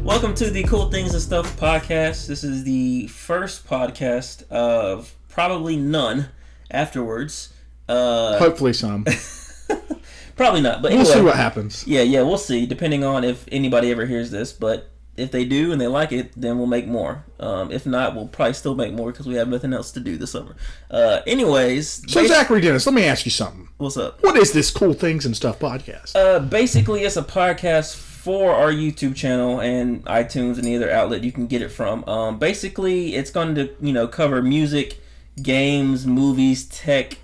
Welcome to the Cool Things and Stuff Podcast. This is the first podcast of probably none afterwards. Hopefully some. Probably not, but anyway, we'll see what happens. Yeah, we'll see, depending on if anybody ever hears this. But if they do and they like it, then we'll make more. If not, we'll probably still make more because we have nothing else to do this summer. Anyways. So Zachary Dennis, let me ask you something. What's up? What is this Cool Things and Stuff podcast? Basically, it's a podcast for our YouTube channel and iTunes and any other outlet you can get it from. Basically, it's going to, cover music, games, movies, tech,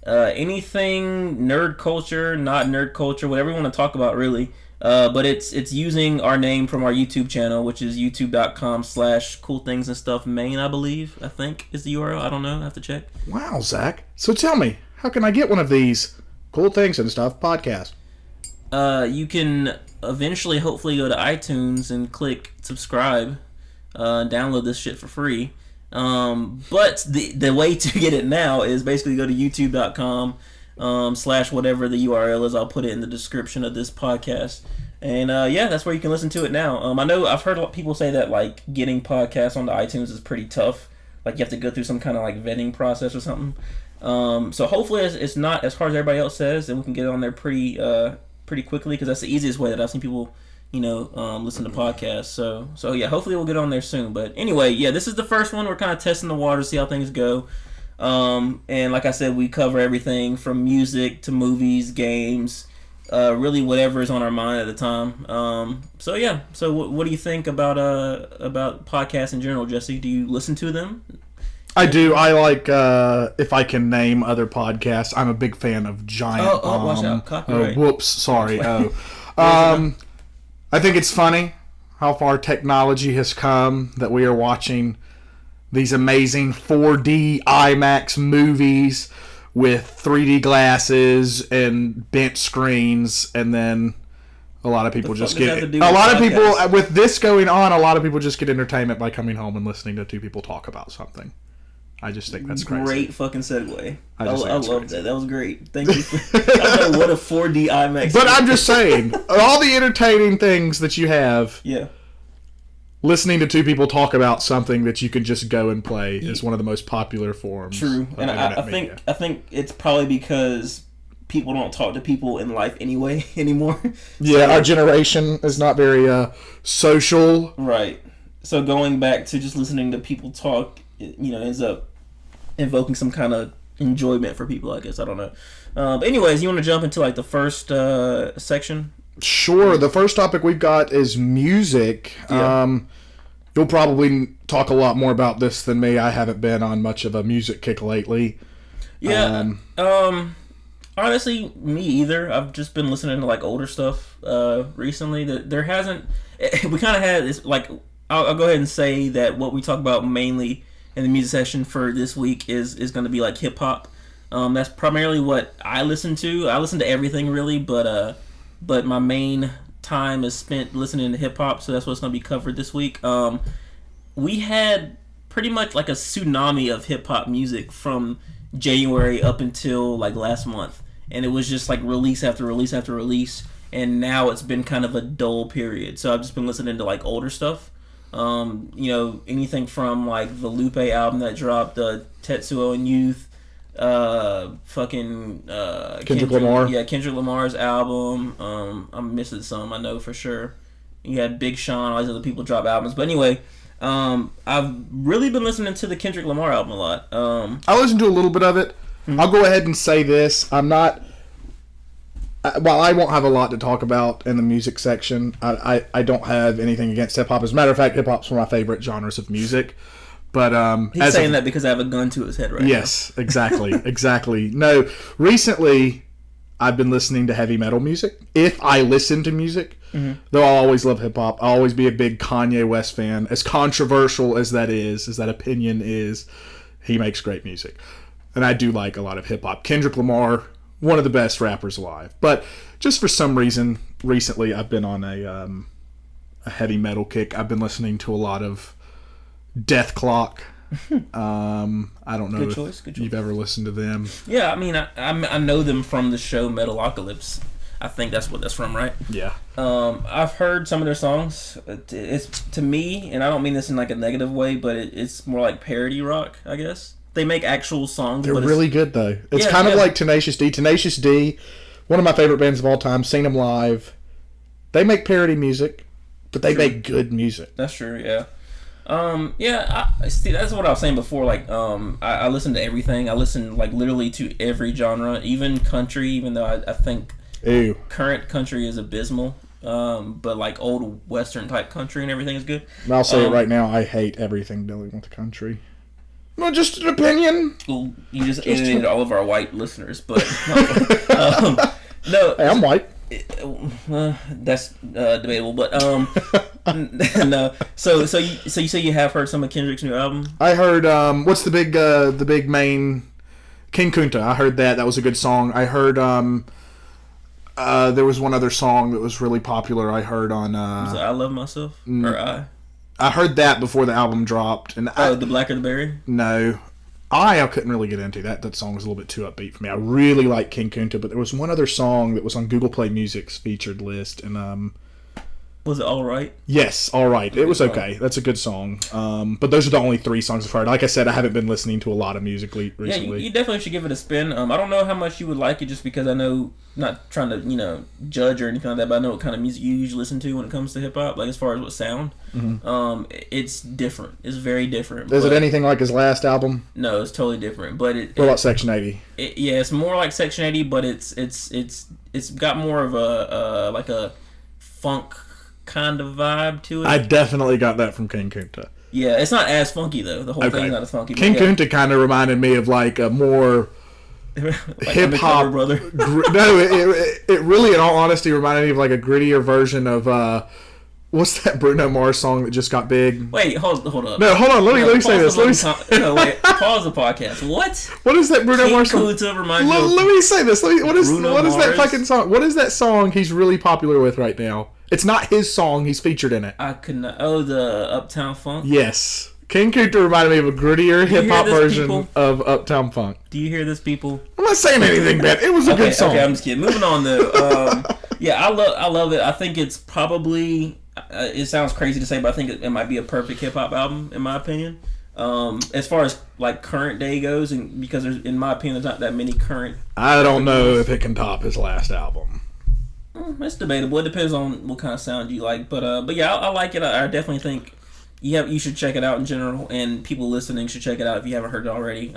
anything nerd culture, not nerd culture, whatever you want to talk about, really. But it's using our name from our YouTube channel, which is youtube.com/CoolThingsNStuff main, I think is the URL. I don't know. I have to check. Wow, Zach. So tell me, how can I get one of these Cool Things and Stuff podcasts? You can eventually, hopefully, go to iTunes and click subscribe, download this shit for free. But the way to get it now is basically go to youtube.com / whatever the URL is. I'll put it in the description of this podcast. And that's where you can listen to it now. I know I've heard a lot of people say that like getting podcasts onto iTunes is pretty tough. Like you have to go through some kind of like vetting process or something. So hopefully it's not as hard as everybody else says, and we can get it on there pretty quickly, because that's the easiest way that I've seen people listen to podcasts. So yeah, hopefully we'll get on there soon. But anyway, yeah, this is the first one. We're kind of testing the water, see how things go. And like I said, we cover everything from music to movies, games, really whatever is on our mind at the time. So yeah. So what do you think about podcasts in general, Jesse? Do you listen to them? I do. I like, if I can name other podcasts, I'm a big fan of Giant Bomb. Watch out. Copyright. Whoops. Sorry. I think it's funny how far technology has come, that we are watching these amazing 4D IMAX movies with 3D glasses and bent screens, and then a lot of people just get with this going on, a lot of people just get entertainment by coming home and listening to two people talk about something. I just think that's crazy. Great fucking segue. I love that. That was great. Thank you. I don't know what a 4D IMAX. But I'm just saying, all the entertaining things that you have. Yeah. Listening to two people talk about something that you can just go and play is one of the most popular forms. True, and I think it's probably because people don't talk to people in life anyway anymore. Yeah, our generation is not very social. Right. So going back to just listening to people talk, ends up invoking some kind of enjoyment for people, I guess. I don't know. But anyways, you want to jump into like the first section? Sure. The first topic we've got is music. Yeah. You'll probably talk a lot more about this than me. I haven't been on much of a music kick lately. Yeah. Honestly, me either. I've just been listening to like older stuff recently. There hasn't. We kind of had this like. I'll go ahead and say that what we talk about mainly in the music section for this week is going to be like hip hop. That's primarily what I listen to. I listen to everything really, but my main time is spent listening to hip hop, so that's what's going to be covered this week. We had pretty much like a tsunami of hip hop music from January up until like last month, and it was just like release after release after release, and now it's been kind of a dull period. So I've just been listening to like older stuff. Anything from like the Lupe album that dropped, Tetsuo and Youth, Kendrick Lamar. Yeah, Kendrick Lamar's album. I'm missing some, I know for sure. You had Big Sean, all these other people drop albums. But anyway, I've really been listening to the Kendrick Lamar album a lot. I listened to a little bit of it. Mm-hmm. I'll go ahead and say this. I'm not... While I won't have a lot to talk about in the music section, I don't have anything against hip-hop. As a matter of fact, hip-hop's one of my favorite genres of music. But he's saying that because I have a gun to his head right now. Yes, exactly, exactly. No, recently I've been listening to heavy metal music. If I listen to music, though I'll always love hip-hop. I'll always be a big Kanye West fan. As controversial as that opinion is, he makes great music. And I do like a lot of hip-hop. Kendrick Lamar, one of the best rappers alive. But just for some reason, recently I've been on a heavy metal kick. I've been listening to a lot of Death Clock. I don't know if you've ever listened to them. Yeah, I mean, I know them from the show Metalocalypse. I think that's what that's from, right? Yeah. I've heard some of their songs. It's to me, and I don't mean this in like a negative way, but it's more like parody rock, I guess. They make actual songs. They're really good, though. It's Yeah, kind of yeah. like Tenacious D. Tenacious D, one of my favorite bands of all time. Seen them live. They make parody music, but they make good music. That's true, yeah. See, that's what I was saying before. Like, I listen to everything. I listen like literally to every genre, even country. Even though I think Ew. current country is abysmal, but like old Western type country and everything is good. And I'll say it right now. I hate everything dealing with the country. Well, just an opinion. Well, you just alienated all of our white listeners, but no. Hey, I'm white. That's debatable, but no. So you say you have heard some of Kendrick's new album? I heard what's the big main King Kunta. I heard that. That was a good song. I heard there was one other song that was really popular. I heard on Was it I Love Myself or I heard that before the album dropped. And The Blacker the Berry? No. I couldn't really get into that. That song was a little bit too upbeat for me. I really like King Kunta, but there was one other song that was on Google Play Music's featured list, and Was it All Right? yes, all right, it was okay. That's a good song. But those are the only 3 songs I've heard. Like I said, I haven't been listening to a lot of music recently. Yeah, you definitely should give it a spin. I don't know how much you would like it, just because I know, not trying to judge or anything like that, but I know what kind of music you usually listen to when it comes to hip hop. Like as far as what sound, it's different. It's very different. Is it anything like his last album? No, it's totally different. But What about Section 80? Yeah, it's more like Section 80, but it's got more of a like a funk kind of vibe to it. I definitely got that from King Kunta. Yeah, it's not as funky though. The whole thing's not as funky. King Kunta kind of reminded me of like a more like hip hop brother. No, it really, in all honesty, reminded me of like a grittier version of what's that Bruno Mars song that just got big? Wait, hold up. No, hold on. Let me say this. Wait, pause the podcast. What is that Bruno King Mars song? Kunta reminds me of Let me say this. What is Bruno that Mars? fucking song? What is that song he's really popular with right now? It's not his song. He's featured in it. I could not. Oh, the Uptown Funk. Yes. King Kunta reminded me of a grittier hip hop version people? of Uptown Funk. Do you hear this, people? I'm not saying anything, man. It was a good song. Okay, I'm just kidding. Moving on though. Yeah, I love it. I think it's probably. It sounds crazy to say, but I think it might be a perfect hip hop album in my opinion. As far as like current day goes, and because there's, in my opinion, there's not that many current. I don't know if it can top his last album. It's debatable. It depends on what kind of sound you like, but yeah, I like it. I definitely think you should check it out in general, and people listening should check it out if you haven't heard it already.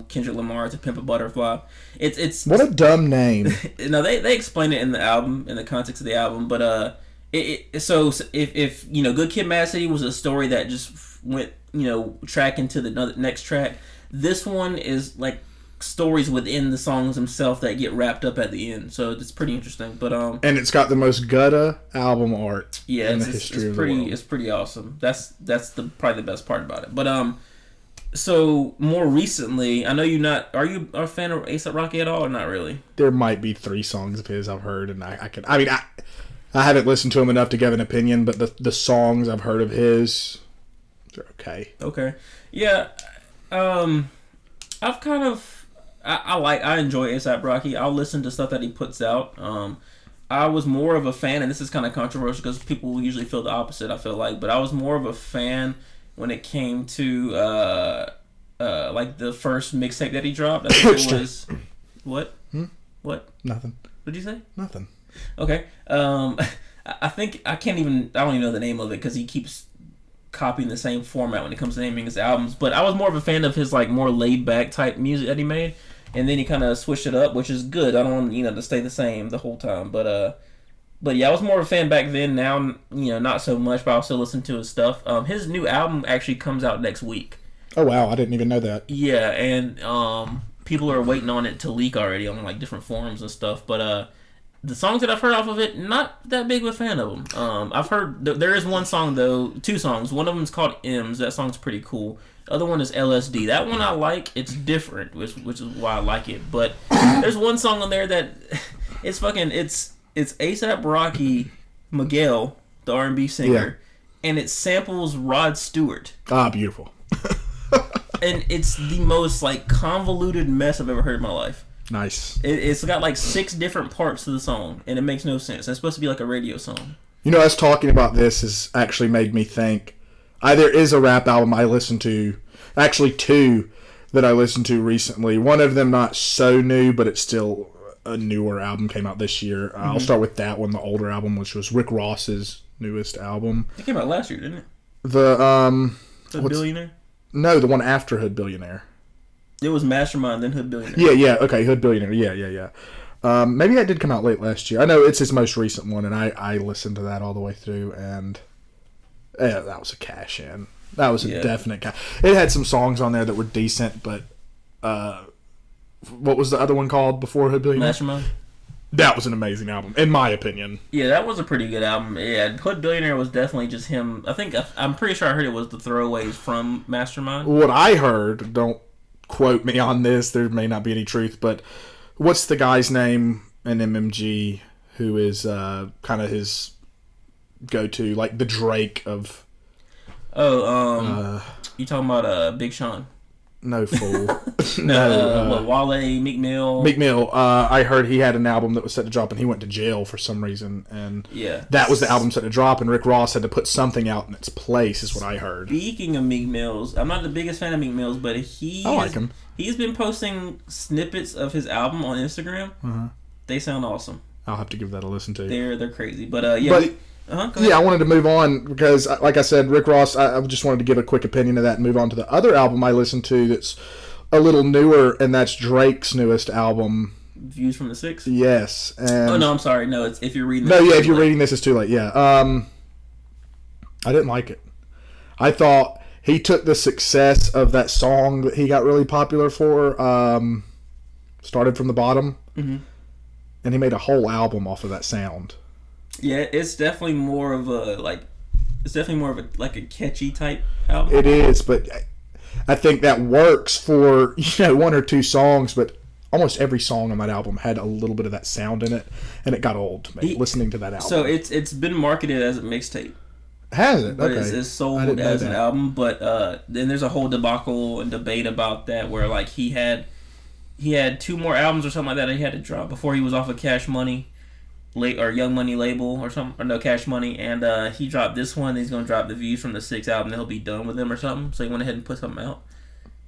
Kendrick Lamar, "To Pimp a Butterfly." It's what a dumb name. No, they explain it in the album, in the context of the album, but so if Good Kid, Mad City was a story that just went track into the next track. This one is like stories within the songs themselves that get wrapped up at the end, so it's pretty interesting. But and it's got the most gutta album art in the history of the world. It's pretty awesome. That's probably the best part about it. But so more recently, I know are you a fan of A$AP Rocky at all, or not really? There might be 3 songs of his I've heard, and I haven't listened to him enough to give an opinion, but the songs I've heard of his, they're okay. Okay, yeah. I've kind of I enjoy A$AP Rocky. I'll listen to stuff that he puts out. I was more of a fan, and this is kind of controversial because people usually feel the opposite, I feel like, but I was more of a fan when it came to like the first mixtape that he dropped. I think it was what? What? Nothing. What'd you say? Nothing. Okay. I think I don't even know the name of it because he keeps copying the same format when it comes to naming his albums. But I was more of a fan of his like more laid back type music that he made, and then he kind of switched it up, which is good. I don't want to stay the same the whole time. But yeah, I was more of a fan back then. Now not so much, but I'll still listen to his stuff. His new album actually comes out next week. Oh wow, I didn't even know that. Yeah, and people are waiting on it to leak already on like different forums and stuff. But the songs that I've heard off of it, not that big of a fan of them. I've heard there is one song though, 2 songs. One of them is called M's. That song's pretty cool. The other one is LSD. That one I like. It's different, which is why I like it. But there's one song on there that it's A$AP Rocky, Miguel, the R&B singer, and it samples Rod Stewart. Ah, beautiful. And it's the most like convoluted mess I've ever heard in my life. Nice. It's got like 6 different parts to the song, and it makes no sense. It's supposed to be like a radio song. You know, us talking about this has actually made me think. There is a rap album I listened to, actually 2 that I listened to recently. One of them not so new, but it's still a newer album, came out this year. I'll start with that one, the older album, which was Rick Ross's newest album. It came out last year, didn't it? The Billionaire? No, the one after Hood Billionaire. It was Mastermind, then Hood Billionaire. Yeah, okay, Hood Billionaire, yeah. Maybe that did come out late last year. I know it's his most recent one, and I listened to that all the way through, and that was a cash in. That was a definite cash. It had some songs on there that were decent, but what was the other one called before Hood Billionaire? Mastermind. That was an amazing album, in my opinion. Yeah, that was a pretty good album. Yeah, Hood Billionaire was definitely just him. I'm pretty sure I heard it was the throwaways from Mastermind. What I heard, don't quote me on this, there may not be any truth, but what's the guy's name in MMG who is kind of his go-to, like the Drake of... you talking about Big Sean? No, fool. Wale, Meek Mill. Meek Mill. I heard he had an album that was set to drop, and he went to jail for some reason, and that was the album set to drop, and Rick Ross had to put something out in its place, is what I heard. Speaking of Meek Mills, I'm not the biggest fan of Meek Mills, but I like him. He's been posting snippets of his album on Instagram. Uh-huh. They sound awesome. I'll have to give that a listen to. They're crazy, but I wanted to move on because, like I said, Rick Ross, I just wanted to give a quick opinion of that and move on to the other album I listened to that's a little newer, and that's Drake's newest album. Views from the Six? Yes. And no, I'm sorry. No, it's if you're reading this. No, yeah, if you're reading this, it's too late. Yeah. I didn't like it. I thought he took the success of that song that he got really popular for, started from the bottom, and he made a whole album off of that sound. Yeah, it's definitely more of a like a catchy type album. It is, but I think that works for 1 or 2 songs, but almost every song on that album had a little bit of that sound in it, and it got old to me listening to that album. So it's been marketed as a mixtape. Has it? But okay. It's sold as an album, but then there's a whole debacle and debate about that where like he had 2 more albums or something like that he had to drop before he was off of Cash Money. Or Young Money label or something, or no, Cash Money, and he dropped this one. He's gonna drop the Views from the Six album. Then he'll be done with them or something. So he went ahead and put something out.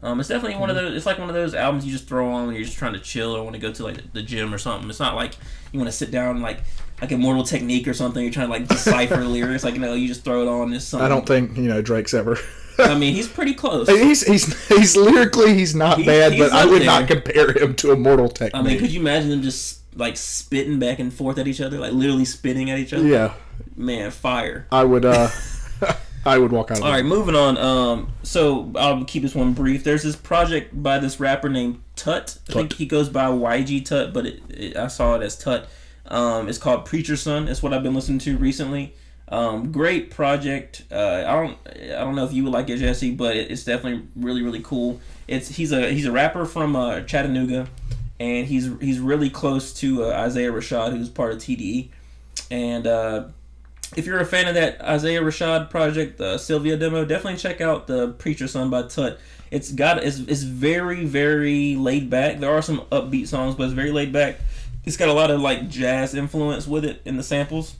It's definitely one of those. It's like one of those albums you just throw on when you're just trying to chill or want to go to like the gym or something. It's not like you want to sit down like Immortal Technique or something. You're trying to like decipher lyrics. Like you just throw it on. This something. I don't think Drake's ever. I mean, he's pretty close. He's lyrically he's not bad, but I would not compare him to Immortal Technique. I mean, could you imagine them just like spitting back and forth at each other, like literally spitting at each other? Yeah, man, fire. I would walk out of All right, moving on. So I'll keep this one brief. There's this project by this rapper named Tut. I think he goes by YG Tut, but I saw it as Tut. It's called Preacher Son. It's what I've been listening to recently. Great project. I don't know if you would like it, Jesse, but it's definitely really, really cool. He's a rapper from Chattanooga. And he's really close to Isaiah Rashad, who's part of TDE. And if you're a fan of that Isaiah Rashad project, the Sylvia demo, definitely check out the Preacher Son by Tut. It's very, very laid back. There are some upbeat songs, but it's very laid back. It's got a lot of like jazz influence with it in the samples.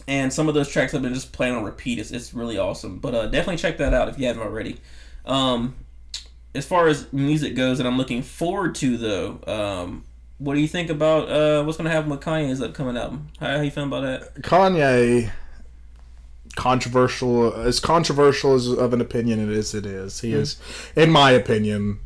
And some of those tracks have been just playing on repeat. It's really awesome. But definitely check that out if you haven't already. As far as music goes that I'm looking forward to, though, what do you think about what's going to happen with Kanye's upcoming album? How you feeling about that? Kanye, controversial as of an opinion as it is. He is, in my opinion,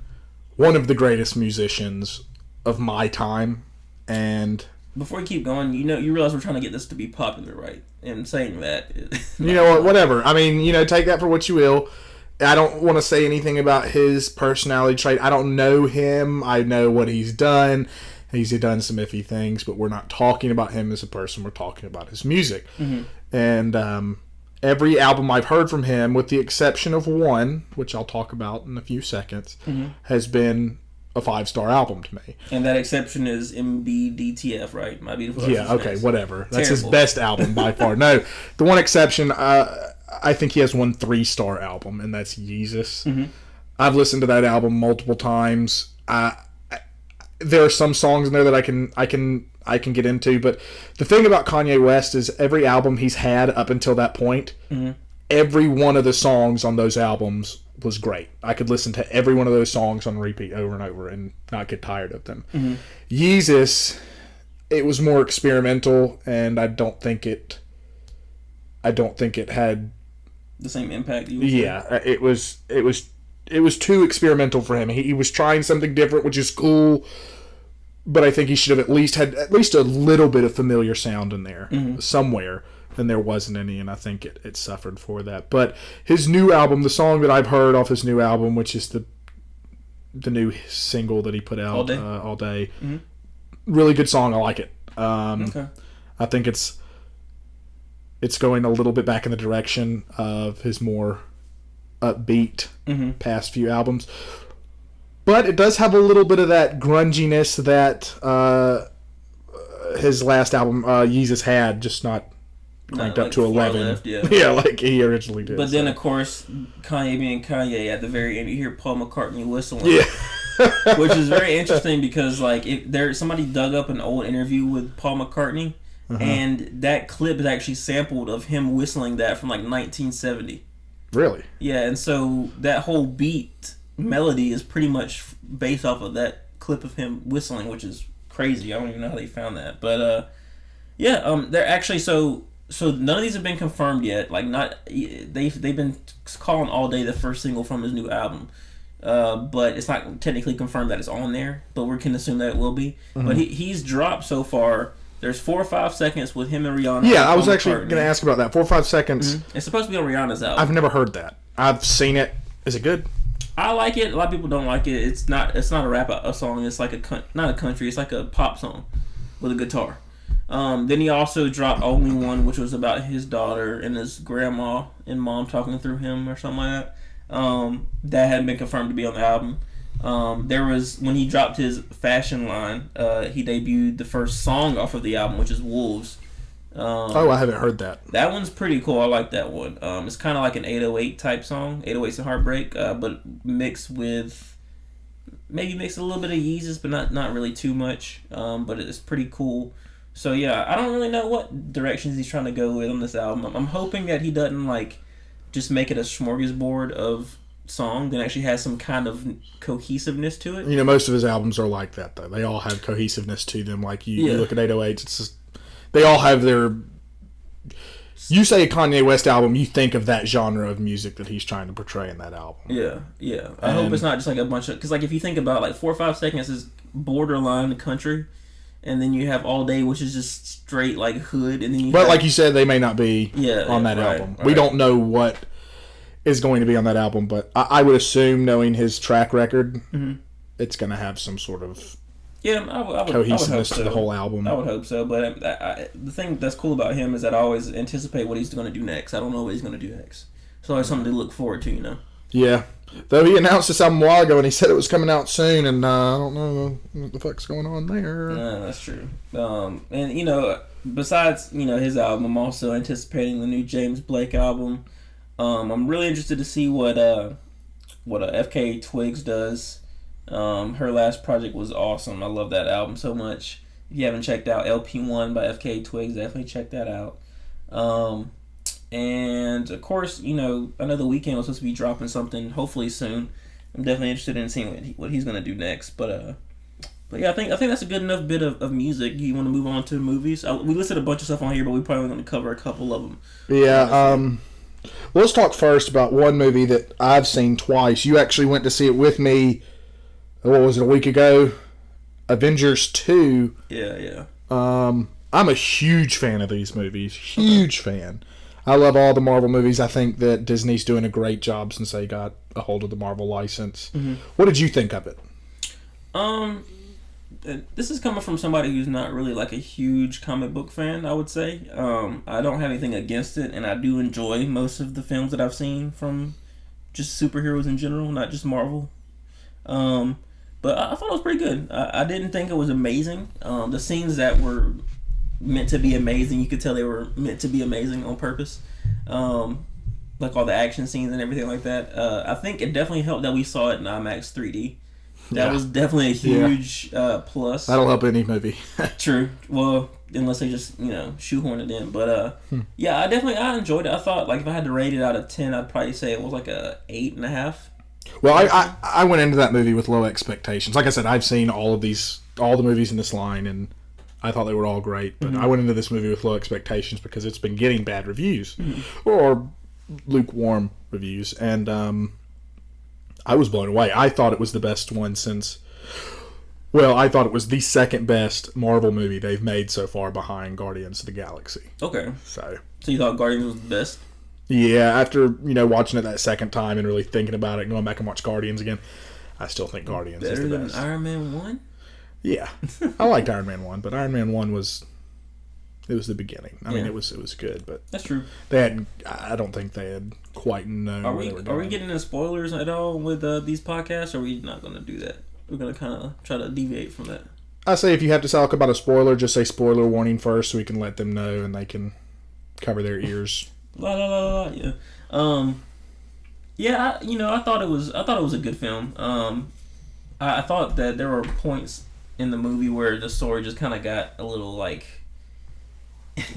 one of the greatest musicians of my time. And before you keep going, you realize we're trying to get this to be popular, right? And saying that, whatever. I mean, take that for what you will. I don't want to say anything about his personality trait. I don't know him. I know what he's done. He's done some iffy things, but we're not talking about him as a person. We're talking about his music. Mm-hmm. And every album I've heard from him, with the exception of one, which I'll talk about in a few seconds, has been a 5-star album to me. And that exception is MBDTF, right? My Beautiful Yeah, okay, whatever. That's his best album by far. No, the one exception... I think he has one 3-star album, and that's Yeezus. Mm-hmm. I've listened to that album multiple times. there are some songs in there that I can get into, but the thing about Kanye West is every album he's had up until that point, every one of the songs on those albums was great. I could listen to every one of those songs on repeat over and over and not get tired of them. Yeezus, it was more experimental, and I don't think it had the same impact. It was too experimental for him. He was trying something different, which is cool, but I think he should have at least had a little bit of familiar sound in there somewhere, and there wasn't any, and I think it suffered for that. But his new album, the song that I've heard off his new album, which is the new single that he put out, All Day, really good song. I like it. Okay. I think it's going a little bit back in the direction of his more upbeat past few albums, but it does have a little bit of that grunginess that his last album Yeezus had, just not cranked up to 11. Yeah, like he originally did. But then of course Kanye being Kanye, at the very end you hear Paul McCartney whistling, which is very interesting because like somebody dug up an old interview with Paul McCartney, and that clip is actually sampled of him whistling that from like 1970. Really? Yeah, and so that whole beat melody is pretty much based off of that clip of him whistling, which is crazy. I don't even know how they found that, but they're actually so none of these have been confirmed yet. Like they've been calling All Day the first single from his new album, but it's not technically confirmed that it's on there. But we can assume that it will be. But he's dropped so far. There's 4 or 5 seconds with him and Rihanna. Yeah, I was actually going to ask about that. 4 or 5 seconds. It's supposed to be on Rihanna's album. I've never heard that. I've seen it. Is it good? I like it. A lot of people don't like it. It's not a rap a song. It's like not a country. It's like a pop song with a guitar. Then he also dropped Only One, which was about his daughter and his grandma and mom talking through him or something like that. That hadn't been confirmed to be on the album. There was, when he dropped his fashion line, he debuted the first song off of the album, which is Wolves. I haven't heard that. That one's pretty cool. I like that one. It's kind of like an 808 type song, 808s and Heartbreak, but mixed with, maybe mixed a little bit of Yeezus, but not really too much. But it's pretty cool. So yeah, I don't really know what directions he's trying to go with on this album. I'm hoping that he doesn't like just make it a smorgasbord of song, then actually has some kind of cohesiveness to it. You know, most of his albums are like that, though. They all have cohesiveness to them. Like you look at 808s, it's just, they all have their. You say a Kanye West album, you think of that genre of music that he's trying to portray in that album. Yeah. I hope it's not just like a bunch of, because like if you think about like 4 or 5 seconds is borderline country, and then you have All Day, which is just straight like hood, and then you. But like you said, they may not be on that album. Right. We don't know what is going to be on that album, but I would assume, knowing his track record, it's going to have some sort of cohesiveness to the whole album. I would hope so, but the thing that's cool about him is that I always anticipate what he's going to do next. I don't know what he's going to do next. So it's something to look forward to, you know? Yeah. Though he announced this album a while ago, and he said it was coming out soon, and I don't know what the fuck's going on there. That's true. And, you know, besides, you know, his album, I'm also anticipating the new James Blake album. I'm really interested to see what FKA Twigs does. Her last project was awesome. I love that album so much. If you haven't checked out LP1 by FKA Twigs, definitely check that out. And of course, you know, I know The Weeknd was supposed to be dropping something hopefully soon. I'm definitely interested in seeing what he's gonna do next. But yeah, I think that's a good enough bit of music. You want to move on to movies? We listed a bunch of stuff on here, but we probably going to cover a couple of them. Yeah. Let's talk first about one movie that I've seen twice. You actually went to see it with me. What was it, a week ago? Avengers 2. Yeah. I'm a huge fan of these movies. Huge fan. I love all the Marvel movies. I think that Disney's doing a great job since they got a hold of the Marvel license. What did you think of it? This is coming from somebody who's not really like a huge comic book fan, I would say. I don't have anything against it, and I do enjoy most of the films that I've seen from just superheroes in general, not just Marvel. But I thought it was pretty good. I didn't think it was amazing. The scenes that were meant to be amazing, you could tell they were meant to be amazing on purpose. Like all the action scenes and everything like that. I think it definitely helped that we saw it in IMAX 3D. That was definitely a huge plus. That'll help any movie. True. Well, unless they just shoehorn it in. But yeah, I enjoyed it. I thought like if I had to rate it out of 10, I'd probably say it was like a 8.5. Well, I went into that movie with low expectations. Like I said, I've seen all the movies in this line, and I thought they were all great. But I went into this movie with low expectations because it's been getting bad reviews or lukewarm reviews, and I was blown away. I thought it was the best one since. Well, I thought it was the second best Marvel movie they've made so far, behind Guardians of the Galaxy. Okay. So you thought Guardians was the best? Yeah, after watching it that second time and really thinking about it and going back and watch Guardians again, I still think Guardians is the best. Better than Iron Man 1? Yeah. I liked Iron Man 1, but Iron Man 1 was the beginning. I mean, it was good, but that's true. I don't think they had quite known are where we they were going. Are we getting into spoilers at all with these podcasts, or are we not going to do that? We're going to kind of try to deviate from that. I say if you have to talk about a spoiler, just say spoiler warning first so we can let them know and they can cover their ears. La la la la. Yeah. Yeah. I thought it was a good film. I thought that there were points in the movie where the story just kind of got a little like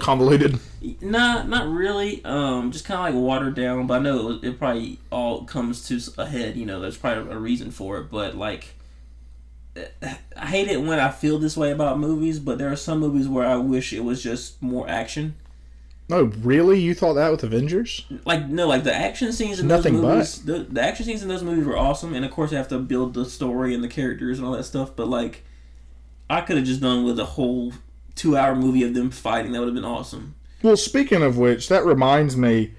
convoluted. Nah, not really. Just kind of like watered down. But I know it probably all comes to a head. There's probably a reason for it. But like, I hate it when I feel this way about movies. But there are some movies where I wish it was just more action. No, really? You thought that with Avengers? Like, no, like the action scenes in Nothing those movies. The action scenes in those movies were awesome, and of course, they have to build the story and the characters and all that stuff. But like, I could have just done with a whole 2-hour movie of them fighting. That would have been awesome. Well, speaking of which, that reminds me,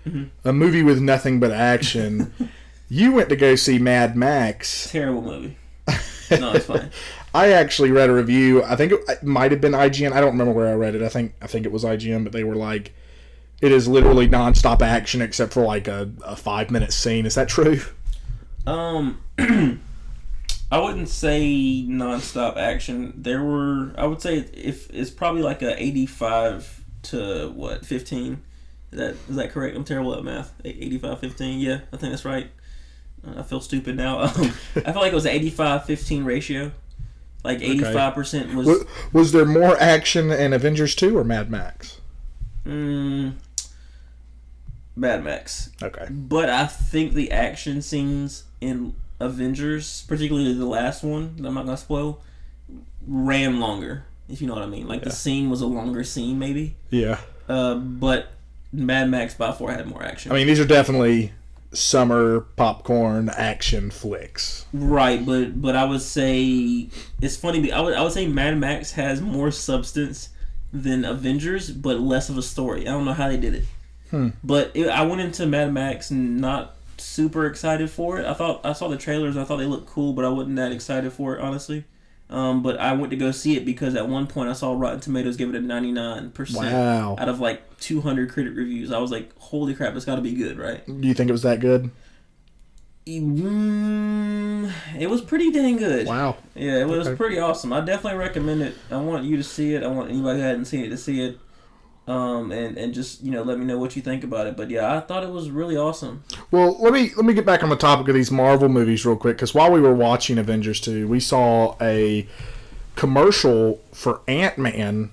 a movie with nothing but action. You went to go see Mad Max. Terrible movie. No, it's fine. I actually read a review. I think it might have been IGN. I don't remember where I read it. I think it was IGN, but they were like, it is literally nonstop action except for like a 5-minute scene. Is that true? I wouldn't say nonstop action. I would say if it's probably like a 85 to 15. Is that correct? I'm terrible at math. 85-15. Yeah, I think that's right. I feel stupid now. I feel like it was an 85-15 ratio. Like 85% was. Was there more action in Avengers 2 or Mad Max? Mad Max. Okay. But I think the action scenes in Avengers, particularly the last one that I'm not gonna spoil, ran longer. If you know what I mean. Like the scene was a longer scene, maybe. Yeah. But Mad Max by far had more action. I mean, these are definitely summer popcorn action flicks. Right, but I would say it's funny. I would say Mad Max has more substance than Avengers, but less of a story. I don't know how they did it. But I went into Mad Max not super excited for it. I saw the trailers. I thought they looked cool, but I wasn't that excited for it, honestly. But I went to go see it because at one point I saw Rotten Tomatoes give it a 99% out of like 200 critic reviews. I was like, holy crap, it's got to be good, right? Do you think it was that good? It was pretty dang good. Wow. Yeah, it was pretty awesome. I definitely recommend it. I want you to see it. I want anybody who hadn't seen it to see it. And just let me know what you think about it. But yeah, I thought it was really awesome. Well, let me get back on the topic of these Marvel movies real quick, because while we were watching Avengers 2, we saw a commercial for Ant-Man,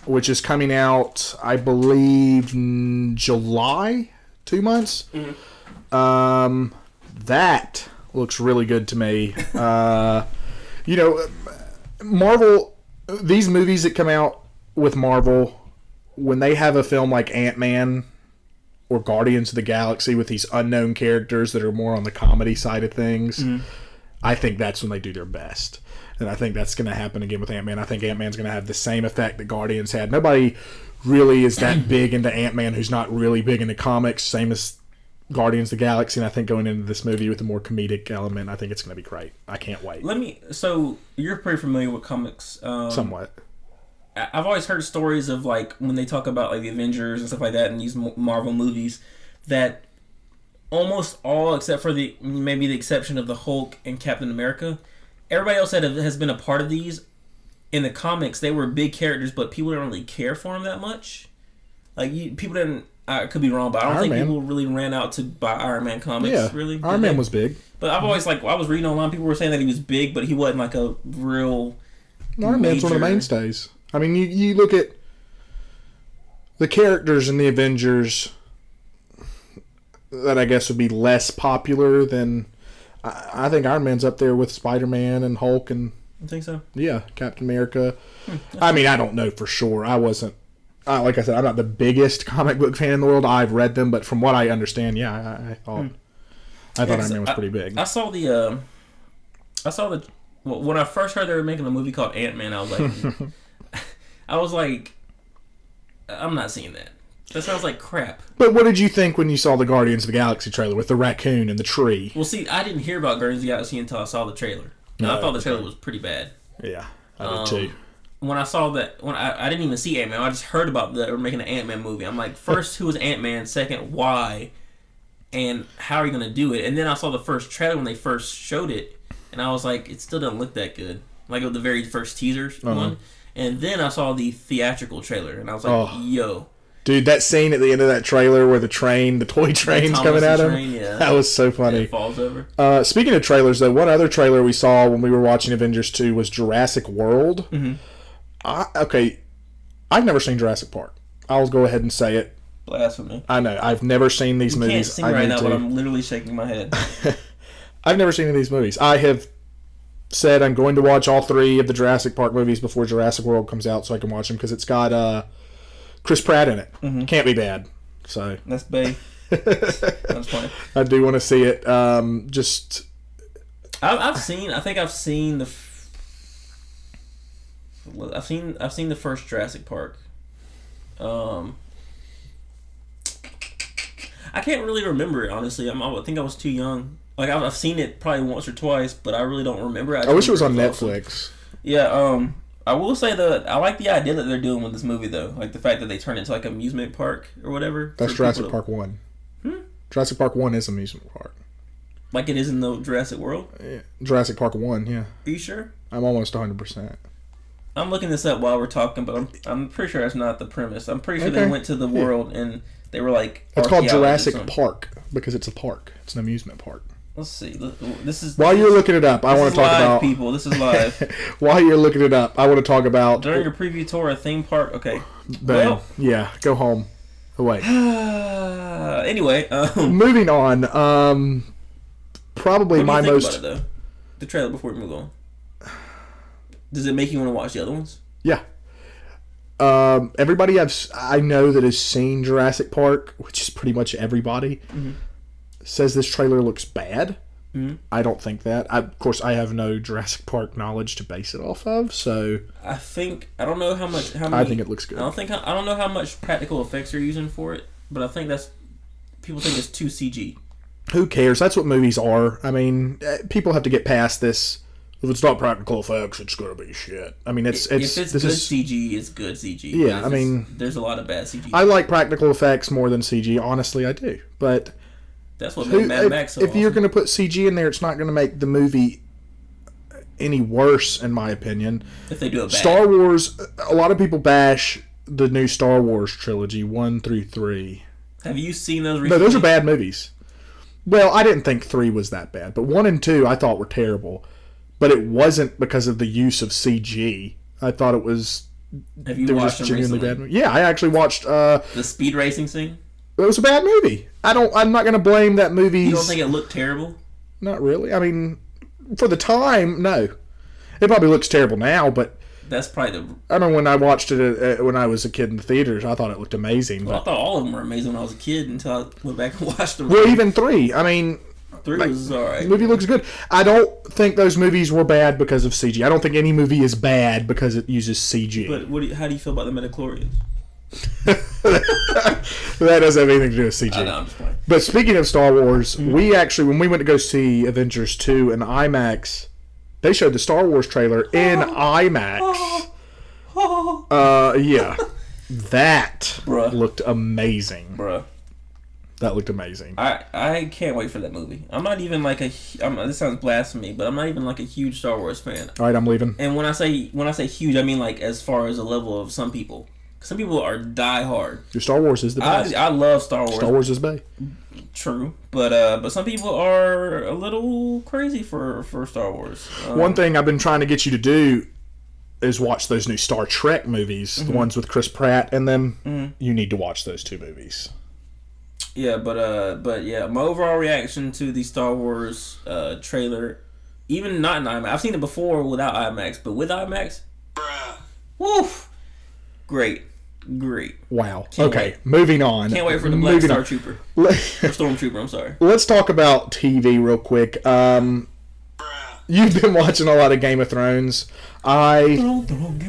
which is coming out, I believe, in July, 2 months. That looks really good to me. Marvel, these movies that come out with Marvel, when they have a film like Ant-Man or Guardians of the Galaxy with these unknown characters that are more on the comedy side of things, I think that's when they do their best. And I think that's going to happen again with Ant-Man. I think Ant-Man's going to have the same effect that Guardians had. Nobody really is that big into Ant-Man who's not really big into comics, same as Guardians of the Galaxy. And I think going into this movie with a more comedic element, I think it's going to be great. I can't wait. So you're pretty familiar with comics. Somewhat. I've always heard stories of like when they talk about like the Avengers and stuff like that in these Marvel movies, that almost all, except for maybe the exception of the Hulk and Captain America, everybody else that has been a part of these in the comics, they were big characters, but people didn't really care for them that much. Like people didn't I could be wrong, but I don't Iron think Man. people really ran out to buy Iron Man comics. Yeah, Really, Iron Man was big. But I've always I was reading online. People were saying that he was big, but he wasn't like a real. Iron Man's one of the mainstays. I mean, you look at the characters in the Avengers that I guess would be less popular than. I think Iron Man's up there with Spider-Man and Hulk and. I think so. Yeah, Captain America. I mean, I don't know for sure. I wasn't. Like I said, I'm not the biggest comic book fan in the world. I've read them, but from what I understand, yeah, I thought Iron Man was pretty big. I saw the. When I first heard they were making a movie called Ant-Man, I was like, I'm not seeing that. That sounds like crap. But what did you think when you saw the Guardians of the Galaxy trailer with the raccoon and the tree? Well, see, I didn't hear about Guardians of the Galaxy until I saw the trailer. I thought the trailer was pretty bad. Yeah, I did too. When I saw that, I didn't even see Ant-Man. I just heard about that they were making an Ant-Man movie. I'm like, first, who is Ant-Man? Second, why? And how are you going to do it? And then I saw the first trailer when they first showed it, and I was like, it still doesn't look that good. Like with the very first teasers one. And then I saw the theatrical trailer, and I was like, yo. Dude, that scene at the end of that trailer where the toy train's coming at him, that was so funny. It falls over. Speaking of trailers, though, one other trailer we saw when we were watching Avengers 2 was Jurassic World. Mm-hmm. I've never seen Jurassic Park. I'll go ahead and say it. Blasphemy. I know. I've never seen these movies. Can't sing right now, but I'm literally shaking my head. I've never seen any of these movies. I have said I'm going to watch all 3 of the Jurassic Park movies before Jurassic World comes out so I can watch them because it's got Chris Pratt in it. Mm-hmm. Can't be bad. So that's Bay. That's funny. I do want to see it. I've seen the first Jurassic Park. I can't really remember it, honestly. I think I was too young. Like I've seen it probably once or twice, but I really don't remember it. I wish it was on Netflix. Awesome. Yeah. I will say that I like the idea that they're doing with this movie, though. Like the fact that they turn it into like an amusement park or whatever. That's Jurassic Park 1. Jurassic Park 1 is amusement park. Like it is in the Jurassic World? Yeah. Jurassic Park 1, yeah. Are you sure? I'm almost 100%. I'm looking this up while we're talking, but I'm pretty sure that's not the premise. I'm pretty sure they went to the world and they were like... It's called Jurassic Park because it's a park. It's an amusement park. Let's see. This is while you're looking it up, I want to talk about people. This is live. While you're looking it up, I want to talk about during your preview tour a theme park. Okay. Well, yeah, go home. Away. Anyway, moving on. Probably what do you my think most. About it, though? The trailer before we move on. Does it make you want to watch the other ones? Yeah. Everybody I know that has seen Jurassic Park, which is pretty much everybody. Mm-hmm. Says this trailer looks bad. Mm-hmm. I don't think that. Of course, I have no Jurassic Park knowledge to base it off of, so I don't know how many. I think it looks good. I don't know how much practical effects you're using for it, but I think people think it's too CG. Who cares? That's what movies are. I mean, people have to get past this. If it's not practical effects, it's gonna be shit. I mean, if it's good CG, it's good CG. Yeah, I mean, there's a lot of bad CG. I like practical effects more than CG. Honestly, I do, but. That's what made Mad Max so awesome. You're going to put CG in there, it's not going to make the movie any worse, in my opinion. If they do it bad. Star Wars, a lot of people bash the new Star Wars trilogy, 1 through 3. Have you seen those recently? No, those are bad movies. Well, I didn't think 3 was that bad, but 1 and 2 I thought were terrible. But it wasn't because of the use of CG. I thought it was... Have you watched them recently? Bad movies. Yeah, I actually watched... the speed racing scene? It was a bad movie. I'm not going to blame that movie. You don't think it looked terrible? Not really. I mean, for the time, no. It probably looks terrible now, but that's probably I don't know, when I watched it when I was a kid in the theaters, I thought it looked amazing. Well, I thought all of them were amazing when I was a kid until I went back and watched them. Well, even 3. I mean, 3 was all right. The movie looks good. I don't think those movies were bad because of CG. I don't think any movie is bad because it uses CG. But how do you feel about the midichlorians? That doesn't have anything to do with CG. I know, I'm just playing. But speaking of Star Wars, we actually, when we went to go see Avengers 2 in IMAX, they showed the Star Wars trailer in IMAX. Yeah. That looked amazing. Bruh. That looked amazing. I can't wait for that movie. I'm not even like this sounds blasphemy, but I'm not even like a huge Star Wars fan. All right, I'm leaving. And when I say huge, I mean like as far as a level of some people. Some people are die hard. Your Star Wars is the best. I love Star Wars. Star Wars is bae. True, but some people are a little crazy for Star Wars. One thing I've been trying to get you to do is watch those new Star Trek movies, the ones with Chris Pratt in them. You need to watch those 2 movies. Yeah, but yeah, my overall reaction to the Star Wars trailer, even not in IMAX, I've seen it before without IMAX, but with IMAX, woof, great. Wow. Can't okay, wait. moving on. Can't wait for the Black Star Trooper. Or Stormtrooper, I'm sorry. Let's talk about TV real quick. You've been watching a lot of Game of Thrones. I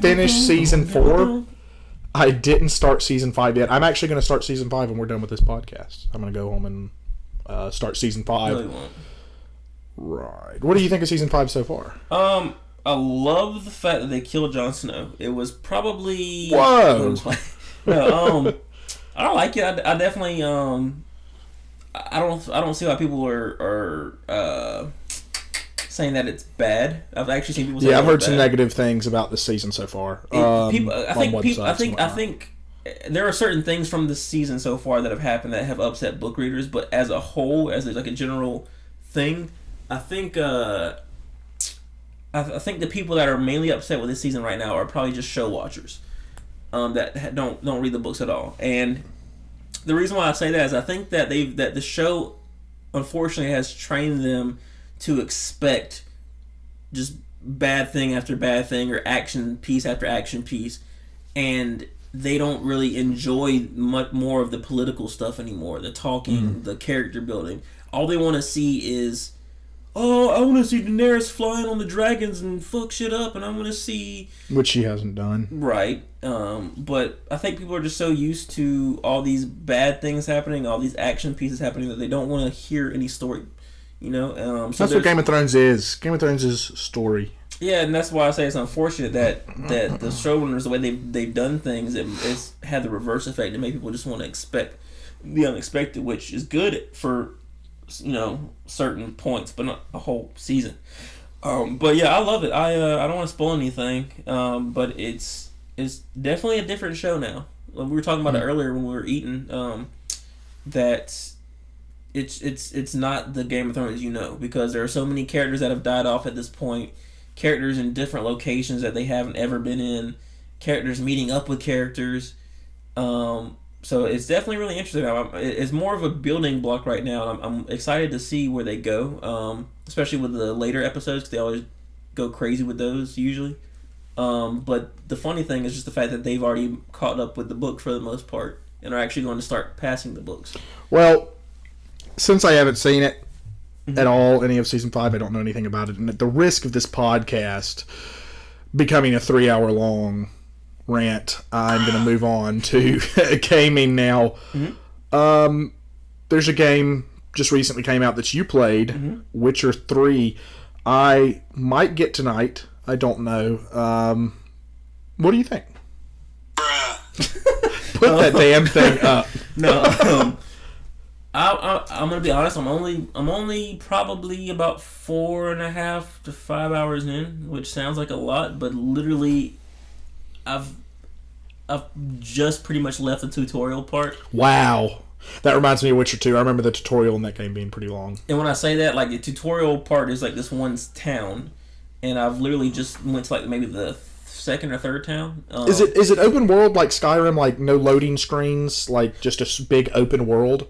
finished season 4. I didn't start season 5 yet. I'm actually going to start season 5 when we're done with this podcast. I'm going to go home and start season 5. No, you won't. Right. What do you think of season 5 so far? I love the fact that they killed Jon Snow. It was probably Whoa. No, I don't like it. I definitely I don't see why people are saying that it's bad. I've actually seen people say I've heard some bad. negative things about the season so far. I think there are certain things from this season so far that have happened that have upset book readers, but as a whole, as like a general thing, I think I think the people that are mainly upset with this season right now are probably just show watchers that don't read the books at all. And the reason why I say that is I think that the show unfortunately has trained them to expect just bad thing after bad thing or action piece after action piece, and they don't really enjoy much more of the political stuff anymore, the talking, the character building. All they want to see is, oh, I want to see Daenerys flying on the dragons and fuck shit up, and I want to see... Which she hasn't done. Right. But I think people are just so used to all these bad things happening, all these action pieces happening, that they don't want to hear any story. You know? So that's what Game of Thrones is. Game of Thrones is story. Yeah, and that's why I say it's unfortunate that the showrunners, the way they've done things, it's had the reverse effect to make people just want to expect the unexpected, which is good for, you know, certain points, but not a whole season. But yeah, I love it. I don't want to spoil anything, but it's definitely a different show now. We were talking about it earlier when we were eating, that it's not the Game of Thrones you know, because there are so many characters that have died off at this point. Characters in different locations that they haven't ever been in, characters meeting up with characters, so it's definitely really interesting. It's more of a building block right now, and I'm excited to see where they go, especially with the later episodes, because they always go crazy with those usually, but the funny thing is just the fact that they've already caught up with the book for the most part and are actually going to start passing the books. Well, since I haven't seen it at all, any of season 5, I don't know anything about it, and at the risk of this podcast becoming a 3-hour long rant, I'm going to move on to gaming now. There's a game just recently came out that you played, Witcher 3. I might get tonight. I don't know. What do you think? Put that damn thing up. No. I'm gonna be honest. I'm only probably about 4.5 to 5 hours in, which sounds like a lot, but literally, I've just pretty much left the tutorial part. Wow, that reminds me of Witcher 2. I remember the tutorial in that game being pretty long. And when I say that, like the tutorial part is like this one town, and I've literally just went to like maybe the second or third town. Is it open world like Skyrim? Like no loading screens? Like just a big open world?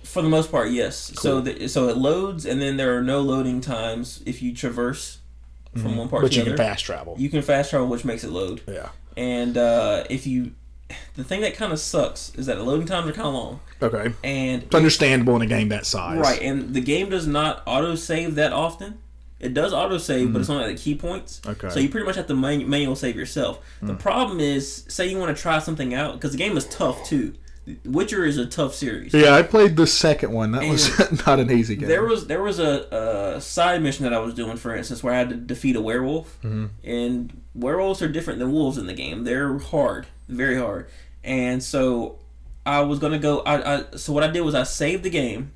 For the most part, yes. Cool. So it loads, and then there are no loading times if you traverse from one part to the other. But you can fast travel. You can fast travel, which makes it load. Yeah. And the thing that kind of sucks is that the loading times are kind of long. Okay. And it's understandable in a game that size. Right, and the game does not auto-save that often. It does auto-save, but it's only at the key points. Okay. So you pretty much have to manual save yourself. The problem is, say you want to try something out, because the game is tough too. Witcher is a tough series. Yeah, I played the second one. That was not an easy game. There was a side mission that I was doing, for instance, where I had to defeat a werewolf. And werewolves are different than wolves in the game. They're hard, very hard. And so I was gonna go. So what I did was I saved the game,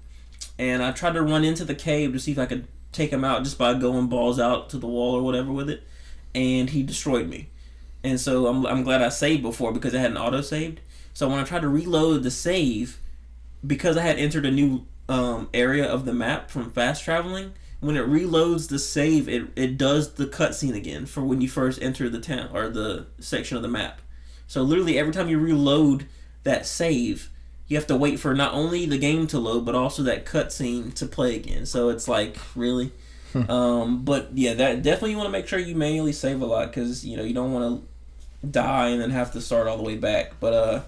and I tried to run into the cave to see if I could take him out just by going balls out to the wall or whatever with it. And he destroyed me. and so I'm glad I saved before because it hadn't auto saved. So when I tried to reload the save, because I had entered a new area of the map from fast traveling, when it reloads the save, it does the cutscene again for when you first enter the town or the section of the map. So literally every time you reload that save, you have to wait for not only the game to load, but also that cutscene to play again. So it's like, really? But yeah, that definitely you want to make sure you manually save a lot because you don't want to die and then have to start all the way back. But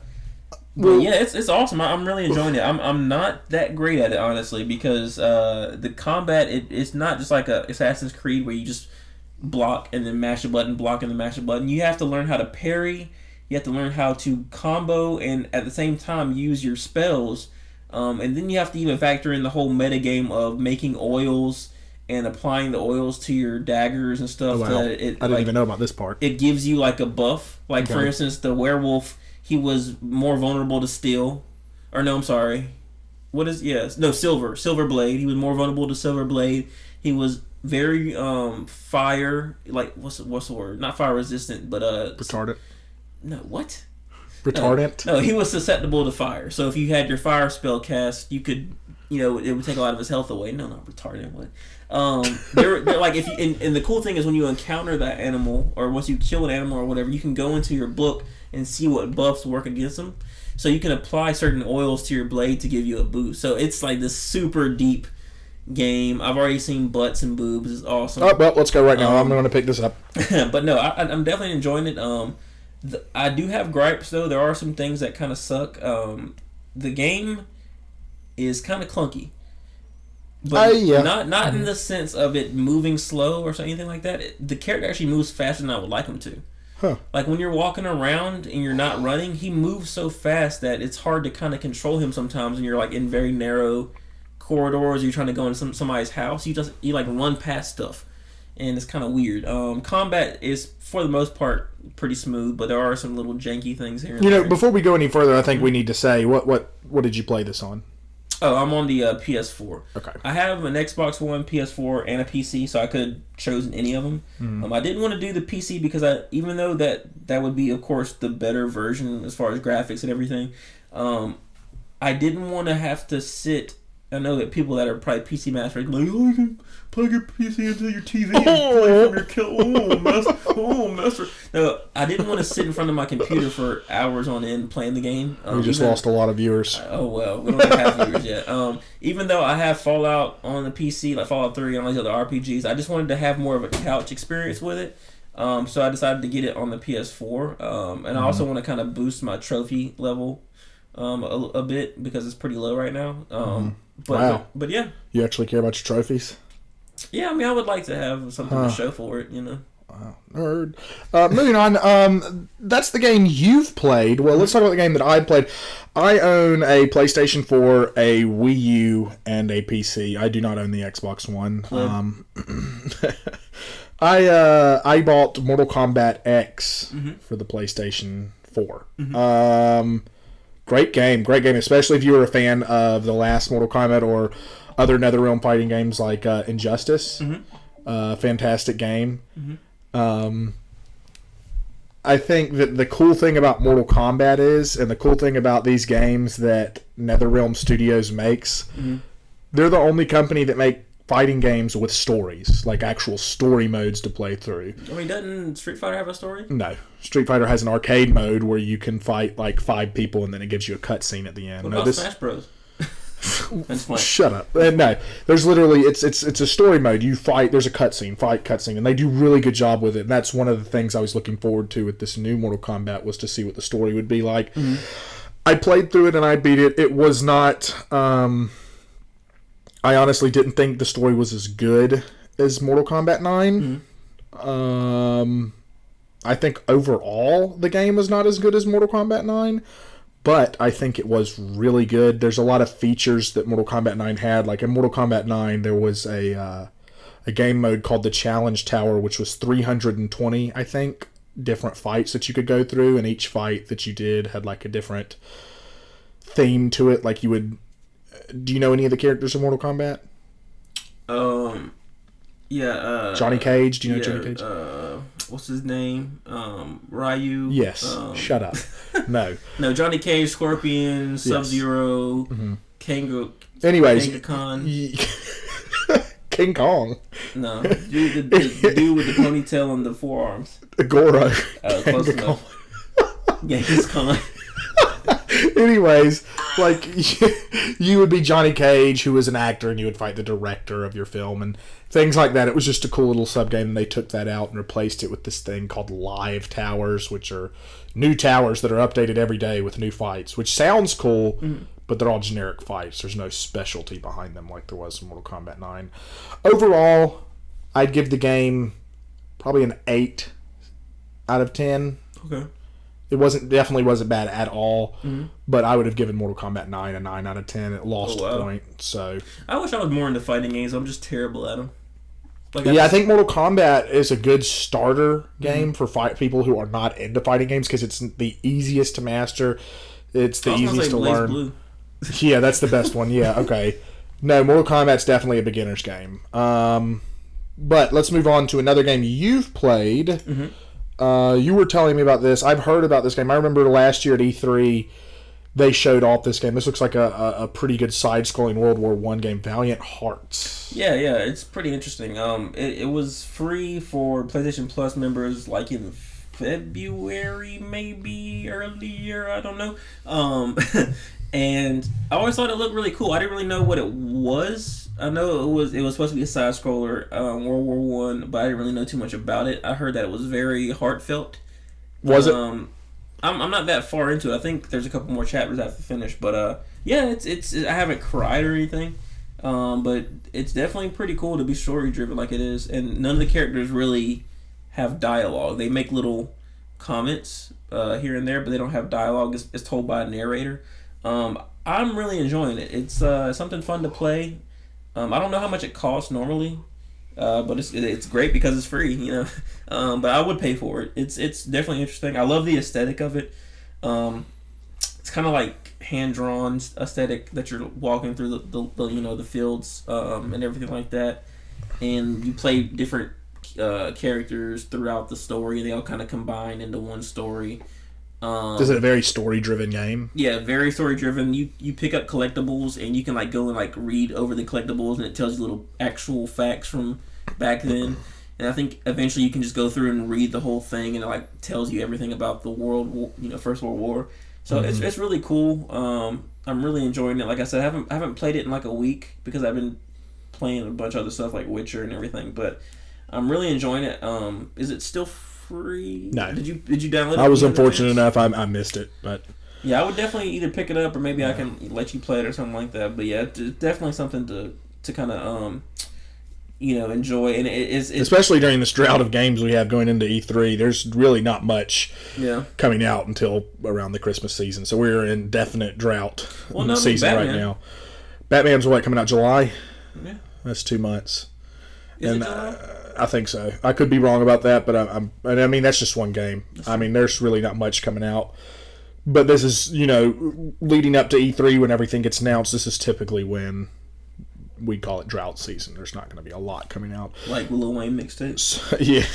yeah, it's awesome. I'm really enjoying it. I'm not that great at it honestly because the combat it's not just like a Assassin's Creed where you just block and then mash a button, block and then mash a button. You have to learn how to parry. You have to learn how to combo and at the same time use your spells. And then you have to even factor in the whole meta game of making oils and applying the oils to your daggers and stuff. Oh, wow. I didn't even know about this part. It gives you like a buff. Like for instance, the werewolf, he was more vulnerable to steel. Or no, I'm sorry. Silver blade. He was more vulnerable to silver blade. He was very fire, like what's the word? Not fire resistant, but retardant. No, what? Retardant. No, he was susceptible to fire. So if you had your fire spell cast, you could, it would take a lot of his health away. No, not retardant. What? They're like if you and the cool thing is when you encounter that animal or once you kill an animal or whatever, you can go into your book and see what buffs work against them. So you can apply certain oils to your blade to give you a boost. So it's like this super deep game. I've already seen butts and boobs. It's awesome. Oh well, let's go right now. I'm going to pick this up. But no, I'm definitely enjoying it. I do have gripes though. There are some things that kind of suck. The game is kind of clunky. But not in the sense of it moving slow or anything like that. The character actually moves faster than I would like him to. Huh. Like when you're walking around and you're not running, he moves so fast that it's hard to kind of control him sometimes. And you're like in very narrow corridors. You're trying to go into somebody's house. You like run past stuff, and it's kind of weird. Combat is for the most part pretty smooth, but there are some little janky things here. Before we go any further, I think we need to say what did you play this on? Oh, I'm on the PS4. Okay. I have an Xbox One, PS4, and a PC, so I could have chosen any of them. I didn't want to do the PC because even though that would be, of course, the better version as far as graphics and everything, I didn't want to have to sit. I know that people that are probably PC masters are like, you can plug your PC into your TV and play from your kill. Oh, master. No, I didn't want to sit in front of my computer for hours on end playing the game. We just lost a lot of viewers. Oh, well, we don't have half viewers yet. Even though I have Fallout on the PC, like Fallout 3 and all these other RPGs, I just wanted to have more of a couch experience with it. So I decided to get it on the PS4. And I also want to kind of boost my trophy level a bit because it's pretty low right now. Wow. But yeah. You actually care about your trophies? Yeah, I mean, I would like to have something to show for it, Wow, nerd. Moving on, that's the game you've played. Well, let's talk about the game that I played. I own a PlayStation 4, a Wii U, and a PC. I do not own the Xbox One. I bought Mortal Kombat X for the PlayStation 4. Great game, especially if you were a fan of the last Mortal Kombat or other NetherRealm fighting games like Injustice. Fantastic game. I think that the cool thing about Mortal Kombat is, and the cool thing about these games that NetherRealm Studios makes, they're the only company that make fighting games with stories, like actual story modes to play through. I mean, doesn't Street Fighter have a story? No. Street Fighter has an arcade mode where you can fight like 5 people and then it gives you a cutscene at the end. What about Smash Bros? Shut up. No, there's literally it's a story mode. You fight. There's a cutscene, and they do really good job with it. And that's one of the things I was looking forward to with this new Mortal Kombat was to see what the story would be like. I played through it and I beat it. It was not. I honestly didn't think the story was as good as Mortal Kombat 9. I think overall the game was not as good as Mortal Kombat 9. But I think it was really good. There's a lot of features that Mortal Kombat 9 had. Like in Mortal Kombat 9, there was a game mode called the Challenge Tower, which was 320, I think, different fights that you could go through. And each fight that you did had like a different theme to it. Like you would... Do you know any of the characters in Mortal Kombat? Yeah. Johnny Cage? Do you know Johnny Cage? what's his name? Ryu. Yes. Shut up. No. No, Johnny Cage, Scorpion, Sub-Zero, Anyways, King Kong. King Kong. No, the dude with the ponytail and the forearms. Goro. Close enough. Yeah, he's Kong. Anyways, like, you would be Johnny Cage, who was an actor, and you would fight the director of your film and things like that. It was just a cool little sub-game, and they took that out and replaced it with this thing called Live Towers, which are new towers that are updated every day with new fights, which sounds cool, but they're all generic fights. There's no specialty behind them like there was in Mortal Kombat 9. Overall, I'd give the game probably an 8 out of 10. Okay. It definitely wasn't bad at all, but I would have given Mortal Kombat 9 a 9 out of 10. It lost a point, so... I wish I was more into fighting games. I'm just terrible at them. Like, I think Mortal Kombat is a good starter game for people who are not into fighting games because it's the easiest to master. It's the easiest to learn. Blue. Yeah, that's the best one. Yeah, okay. No, Mortal Kombat's definitely a beginner's game. But let's move on to another game you've played. You were telling me about this. I've heard about this game. I remember last year at E3, they showed off this game. This looks like a pretty good side-scrolling World War I game, Valiant Hearts. Yeah, it's pretty interesting. It was free for PlayStation Plus members like in February, maybe earlier, I don't know. And I always thought it looked really cool. I didn't really know what it was. I know it was supposed to be a side scroller, World War I, but I didn't really know too much about it. I heard that it was very heartfelt. Was it? I'm not that far into it. I think there's a couple more chapters I have to finish, but yeah, it's I haven't cried or anything. But it's definitely pretty cool to be story driven like it is, and none of the characters really have dialogue. They make little comments here and there, but they don't have dialogue. It's told by a narrator. I'm really enjoying it. It's something fun to play. I don't know how much it costs normally, but it's great because it's free, you know. But I would pay for it. It's definitely interesting. I love the aesthetic of it. It's kind of like hand-drawn aesthetic that you're walking through the fields and everything like that, and you play different characters throughout the story. They all kind of combine into one story. Is it a very story-driven game? Yeah, very story-driven. You pick up collectibles, and you can go and read over the collectibles, and it tells you little actual facts from back then. And I think eventually you can just go through and read the whole thing, and it tells you everything about the First World War. So it's really cool. I'm really enjoying it. Like I said, I haven't played it in a week because I've been playing a bunch of other stuff like Witcher and everything. But I'm really enjoying it. Is it still free? No. Did you download it? I was unfortunate enough. I missed it, but yeah, I would definitely either pick it up or maybe I can let you play it or something like that. But yeah, it's definitely something to kind of enjoy, and it's especially during this drought of games we have going into E3. There's really not much coming out until around the Christmas season, so we're in definite drought season right now. Batman's coming out July? Yeah, that's 2 months. Is it July? I think so. I could be wrong about that, but I mean that's just one game. I mean there's really not much coming out. But this is, leading up to E3 when everything gets announced, this is typically when we call it drought season. There's not going to be a lot coming out. Like Lil Wayne mixtapes? So, yeah.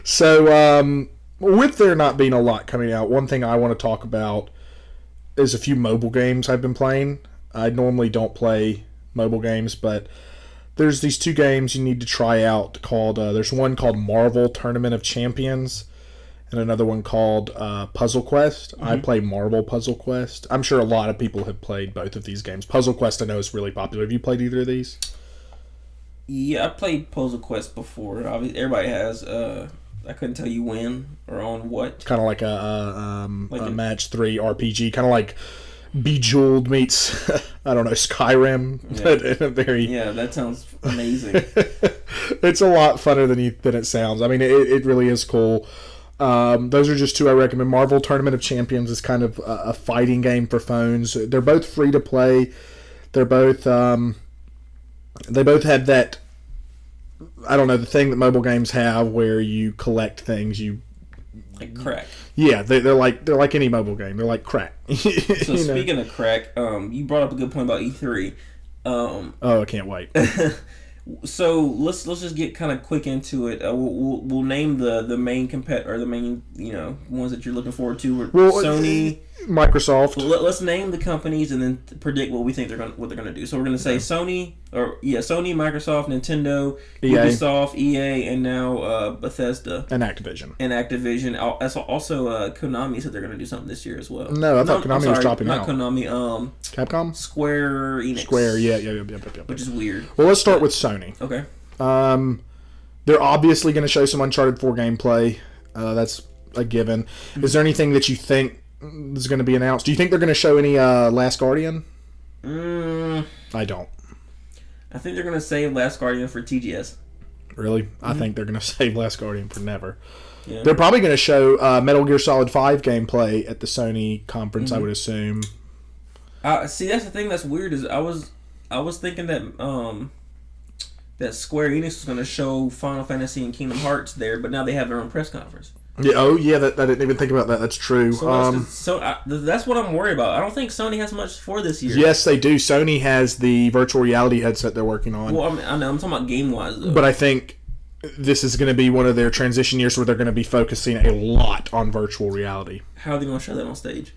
So, with there not being a lot coming out, one thing I want to talk about is a few mobile games I've been playing. I normally don't play mobile games, but there's these 2 games you need to try out called, there's one called Marvel Tournament of Champions and another one called Puzzle Quest. I play Marvel Puzzle Quest. I'm sure a lot of people have played both of these games. Puzzle Quest I know is really popular. Have you played either of these? Yeah, I played Puzzle Quest before. Obviously, everybody has. I couldn't tell you when or on what. Kind of like a match 3 RPG. Kind of like Bejeweled meets, I don't know, Skyrim. Yeah. But in a very... Yeah, that sounds amazing. It's a lot funner than it sounds. I mean, it really is cool. Those are just 2 I recommend. Marvel Tournament of Champions is kind of a fighting game for phones. They're both free to play. They're both they both have that, I don't know, the thing that mobile games have where you collect things. You like crack. Yeah, they're like any mobile game. They're like crack. So speaking of crack, you brought up a good point about E3. I can't wait. So let's just get kind of quick into it. We'll name the main the main ones that you're looking forward to. Sony, Microsoft. Let's name the companies and then predict what we think what they're gonna do. So we're gonna say Sony, Microsoft, Nintendo, Ubisoft, EA, and now Bethesda And Activision. Also, Konami said they're gonna do something this year as well. No, I thought Konami was dropping out. Not Konami. Capcom. Square Enix. Square. Yeah. Which is weird. Well, let's start with Sony. Okay. They're obviously going to show some Uncharted 4 gameplay. That's a given. Mm-hmm. Is there anything that you think is going to be announced? Do you think they're going to show any Last Guardian? I don't. I think they're going to save Last Guardian for TGS. Really? Mm-hmm. I think they're going to save Last Guardian for never. Yeah. They're probably going to show Metal Gear Solid 5 gameplay at the Sony conference, I would assume. See, that's the thing that's weird is I was thinking that that Square Enix was going to show Final Fantasy and Kingdom Hearts there, but now they have their own press conference. Yeah. Oh, yeah. I didn't even think about that. That's true. So that's what I'm worried about. I don't think Sony has much for this year. Yes, they do. Sony has the virtual reality headset they're working on. Well, I know. I'm talking about game-wise, though. But I think this is going to be one of their transition years where they're going to be focusing a lot on virtual reality. How are they going to show that on stage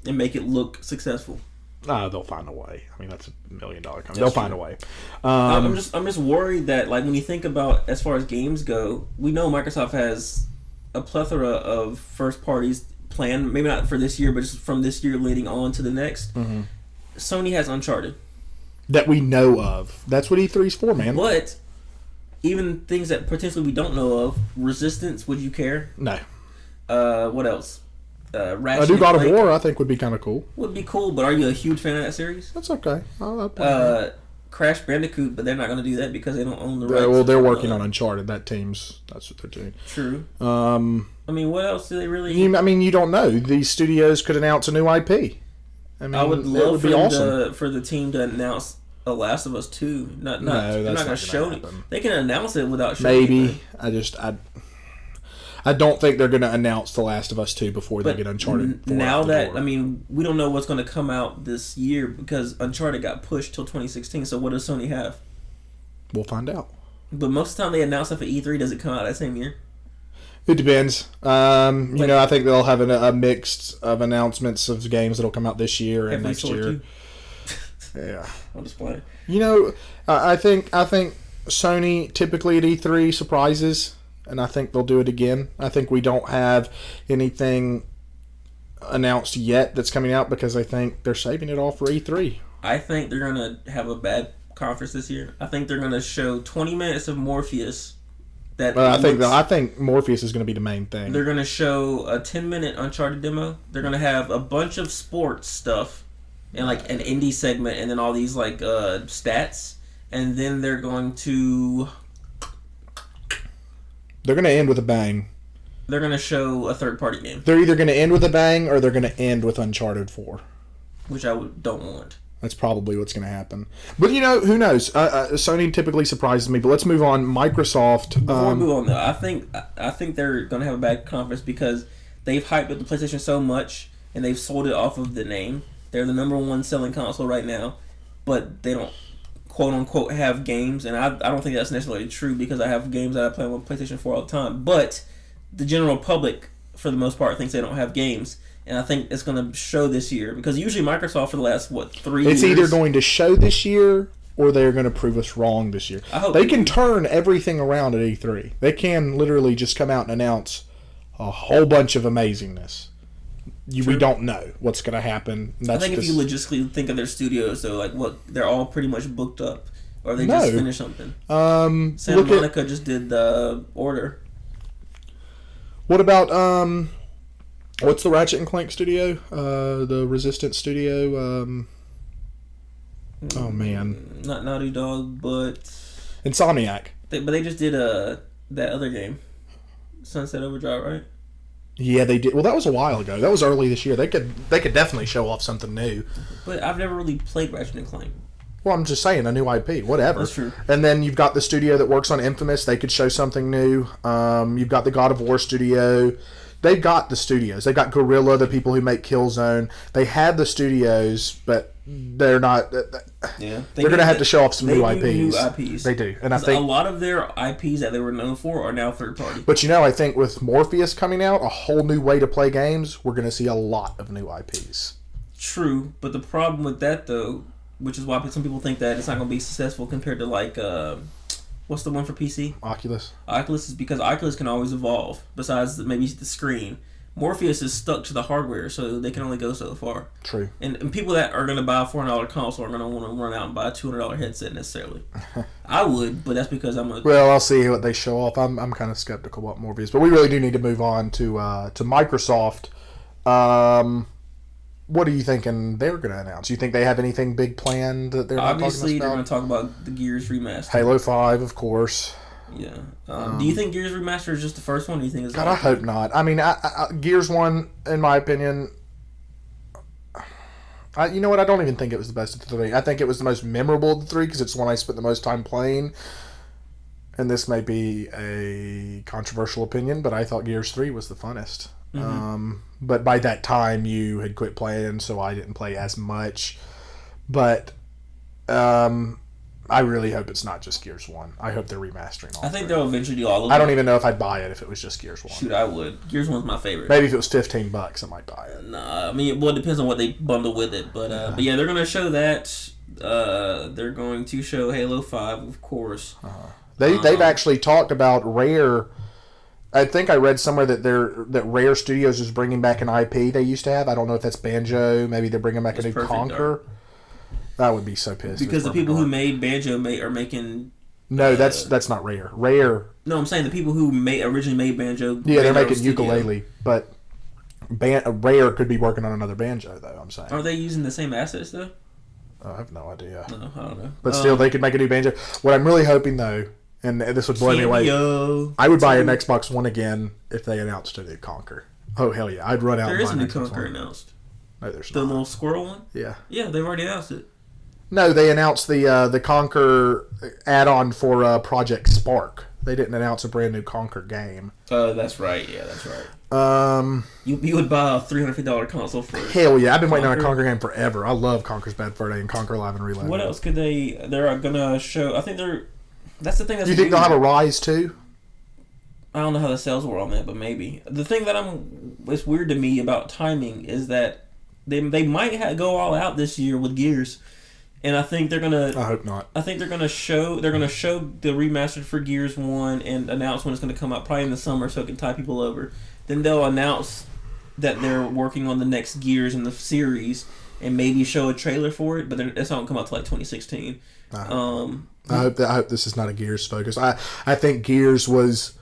and make it look successful? They'll find a way. I mean, that's $1 million company. They'll find a way. I'm just worried that, like, when you think about as far as games go, we know Microsoft has a plethora of first parties planned. Maybe not for this year, but just from this year leading on to the next. Mm-hmm. Sony has Uncharted that we know of. That's what E3's for, man. But even things that potentially we don't know of, Resistance. Would you care? No. What else? A new God of War, I think, would be kind of cool. Would be cool, but are you a huge fan of that series? That's okay. Crash Bandicoot, but they're not going to do that because they don't own the rights. Well, they're working on Uncharted. That's what they're doing. True. I mean, what else do they really... you don't know. These studios could announce a new IP. I would love for the team to announce The Last of Us 2. They're not going to show it. They can announce it without showing Maybe. I don't think they're going to announce The Last of Us 2 before they get Uncharted 4 now that, we don't know what's going to come out this year because Uncharted got pushed till 2016, so what does Sony have? We'll find out. But most of the time they announce stuff at E3, does it come out that same year? It depends. I think they'll have a mix of announcements of games that'll come out this year and next year. Yeah. I'm just playing. I think Sony typically at E3 surprises. And I think they'll do it again. I think we don't have anything announced yet that's coming out because I think they're saving it all for E3. I think they're going to have a bad conference this year. I think they're going to show 20 minutes of Morpheus. I think Morpheus is going to be the main thing. They're going to show a 10-minute Uncharted demo. They're going to have a bunch of sports stuff and like an indie segment and then all these like stats. And then they're going to... They're going to end with a bang. They're going to show a third-party game. They're either going to end with a bang or they're going to end with Uncharted 4. Which I don't want. That's probably what's going to happen. But, who knows? Sony typically surprises me. But let's move on. Microsoft... Before we move on, though, I think they're going to have a bad conference because they've hyped up the PlayStation so much and they've sold it off of the name. They're the number one selling console right now. But they don't... quote unquote have games, and I don't think that's necessarily true because I have games that I play on PlayStation 4 all the time, but the general public for the most part thinks they don't have games, and I think it's going to show this year because usually Microsoft for the last 3 years, it's either going to show this year or they're going to prove us wrong this year. I hope they can turn everything around at E3. They can literally just come out and announce a whole bunch of amazingness. We don't know what's going to happen. I think if you logistically think of their studios, though, like they're all pretty much booked up, or they just finished something. Santa Monica just did the Order. What about what's the Ratchet and Clank studio? The Resistance studio. Oh man, not Naughty Dog, but Insomniac. But they just did that other game, Sunset Overdrive, right? Yeah, they did. Well, that was a while ago. That was early this year. They could definitely show off something new. But I've never really played Ratchet and Clank. Well, I'm just saying, a new IP, whatever. That's true. And then you've got the studio that works on Infamous. They could show something new. You've got the God of War studio. they've got the studios. They've got Guerrilla, the people who make Killzone. They had the studios, but they're not. Yeah, they're going to have to show off some new IPs. New IPs. They do, and I think a lot of their IPs that they were known for are now third party. But I think with Morpheus coming out, a whole new way to play games, we're going to see a lot of new IPs. True, but the problem with that though, which is why some people think that it's not going to be successful compared to like what's the one for PC? Oculus. Oculus is because Oculus can always evolve. Besides maybe the screen, Morpheus is stuck to the hardware, so they can only go so far. True. And people that are going to buy a $400 console are going to want to run out and buy a $200 headset necessarily. I would, but that's because I'm a... Well, I'll see what they show off. I'm kind of skeptical about Morpheus, but we really do need to move on to Microsoft. What are you thinking they're going to announce? You think they have anything big planned that they're not Obviously, talking about? they're going to talk about the Gears remaster. Halo 5, of course. Yeah. Do you think Gears remaster is just the first one? Or do you think it's... God, I hope not. I mean, Gears 1, in my opinion... you know what? I don't even think it was the best of the three. I think it was the most memorable of the three because it's the one I spent the most time playing. And this may be a controversial opinion, but I thought Gears 3 was the funnest. Mm-hmm. But by that time, you had quit playing, so I didn't play as much. But I really hope it's not just Gears 1. I hope they're remastering all I think three. they'll eventually do all of them. I don't even know if I'd buy it if it was just Gears 1. Shoot, I would. Gears 1's my favorite. Maybe if it was $15, I might buy it. Nah, I mean, well, it depends on what they bundle with it. But yeah, they're going to show that. They're going to show Halo 5, of course. They've actually talked about Rare. I think I read somewhere that Rare Studios is bringing back an IP they used to have. I don't know if that's Banjo. Maybe they're bringing back a new Conquer. That would be so pissed. Because the people who made Banjo are making... No, that's not Rare. Rare... No, I'm saying the people who originally made Banjo... Yeah, they're making Ukulele, but Rare could be working on another Banjo, though, I'm saying. Are they using the same assets, though? I have no idea. No, I don't know. But still, they could make a new Banjo. What I'm really hoping, though, and this would blow me away, I would buy an Xbox One again if they announced a new Conquer. Oh, hell yeah. I'd run out and buy an Xbox One. There is a new Conquer announced. No, there's not. The little squirrel one? Yeah. Yeah, they've already announced it. No, they announced the Conquer add-on for Project Spark. They didn't announce a brand new Conquer game. Oh, that's right. Yeah, that's right. You would buy a $350 console for it. Hell yeah, I've been waiting on a Conquer game forever. I love Conquer's Bad Fur Day and Conquer Live and Reload. What else could they... They're going to show... I think they're... That's the thing that's... Do you think they'll have a Rise too? I don't know how the sales were on that, but maybe. The thing that it's weird to me about timing is that they might go all out this year with Gears. And I think they're gonna. I hope not. I think they're gonna show. They're gonna show the remastered for Gears 1 and announce when it's gonna come out, probably in the summer, so it can tie people over. Then they'll announce that they're working on the next Gears in the series and maybe show a trailer for it. But then it's not gonna come out till like 2016. I hope this is not a Gears focus. I think Gears was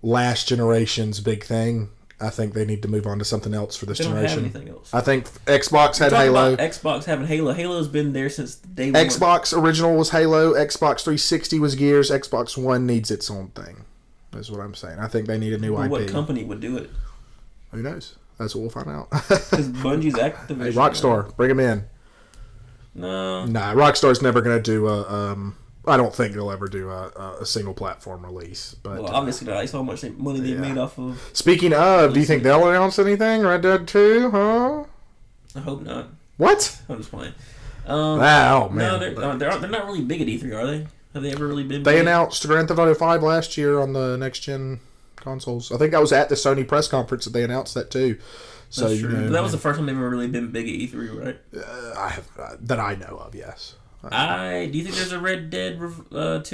last generation's big thing. I think they need to move on to something else for this generation. Don't have anything else. I think Xbox had Halo. Xbox having Halo. Halo's been there since day one. Xbox original was Halo. Xbox 360 was Gears. Xbox One needs its own thing. That's what I'm saying. I think they need a new IP. What company would do it? Who knows? That's what we'll find out. Because Bungie's Activision. Hey, Rockstar, bring them in. No. Nah, Rockstar's never going to do a... I don't think they'll ever do a single platform release. But well, obviously not. I saw how much money they made off of... Speaking of, do you think they'll announce anything? Red Dead 2, huh? I hope not. What? I'm just playing. Oh, man. No, they're not really big at E3, are they? Have they ever really been big? They announced Grand Theft Auto 5 last year on the next-gen consoles. I think I was at the Sony press conference that they announced that, too. So, that's true. But that was the first time they've ever really been big at E3, right? That I know of, yes. Do you think there's a Red Dead 2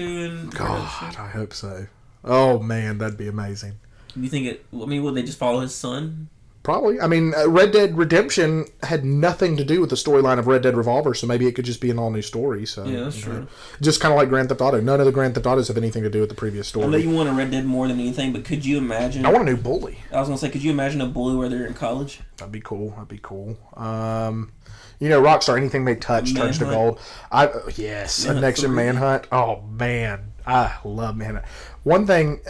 in... God, I hope so. Oh, man, that'd be amazing. Do you think it... I mean, would they just follow his son? Probably. I mean, Red Dead Redemption had nothing to do with the storyline of Red Dead Revolver, so maybe it could just be an all-new story. So yeah, that's true. Just kind of like Grand Theft Auto. None of the Grand Theft Autos have anything to do with the previous story. I know you want a Red Dead more than anything, but could you imagine... I want a new bully. I was going to say, could you imagine a bully where they're in college? That'd be cool. You know, Rockstar, anything they touch turns to gold. Yes, a next-gen Manhunt. Oh, man. I love Manhunt. One thing,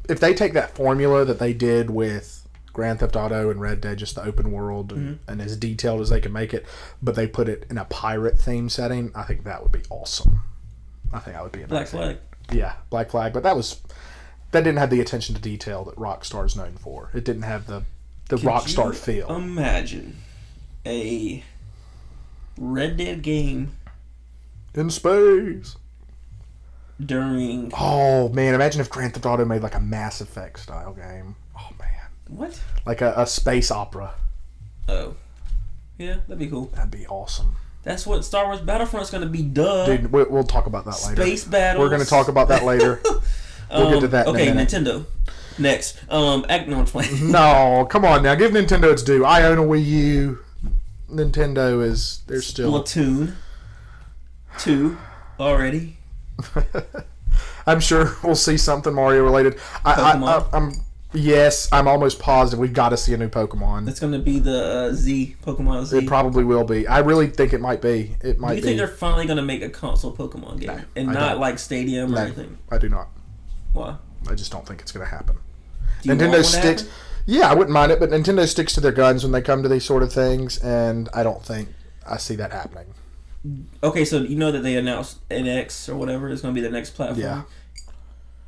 if they take that formula that they did with Grand Theft Auto and Red Dead, just the open world and as detailed as they can make it, but they put it in a pirate theme setting, I think that would be awesome. I think that would be amazing. Black Flag. Yeah, Black Flag. But that was... that didn't have the attention to detail that Rockstar is known for. It didn't have the Rockstar feel. Imagine a Red Dead game in space during. Oh man! Imagine if Grand Theft Auto made like a Mass Effect style game. Oh man! What? Like a space opera. Oh, yeah, that'd be cool. That'd be awesome. That's what Star Wars Battlefront's gonna be. Duh. Dude, we'll talk about that later. Space battles. We're gonna talk about that later. We'll get to that. Okay, in a minute. Nintendo. Next, no, I'm playing. No, come on now, give Nintendo its due. I own a Wii U. Nintendo is they're still Splatoon 2 already. I'm sure we'll see something Mario related. I'm almost positive we've got to see a new Pokemon. It's going to be the Pokemon Z. It probably will be. I really think it might be. Do you think they're finally going to make a console Pokemon game and not like Stadium or anything? I do not. Why? I just don't think it's going to happen. Do you Nintendo sticks. Yeah, I wouldn't mind it, but Nintendo sticks to their guns when they come to these sort of things, and I don't think I see that happening. Okay, so you know that they announced NX or whatever is going to be the next platform. Yeah.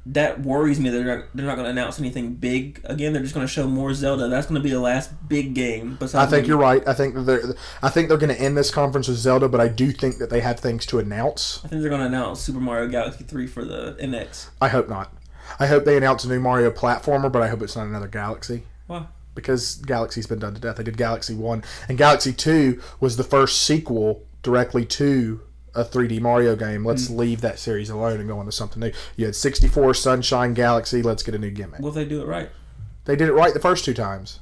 That worries me. They're not going to announce anything big again. They're just going to show more Zelda. That's going to be the last big game. I think you're right. I think they're going to end this conference with Zelda, but I do think that they have things to announce. I think they're going to announce Super Mario Galaxy 3 for the NX. I hope not. I hope they announce a new Mario platformer, but I hope it's not another Galaxy. Why? Because Galaxy's been done to death. They did Galaxy 1, and Galaxy 2 was the first sequel directly to a 3D Mario game. Let's leave that series alone and go on to something new. You had 64, Sunshine, Galaxy. Let's get a new gimmick. Well, if they do it right. They did it right the first two times.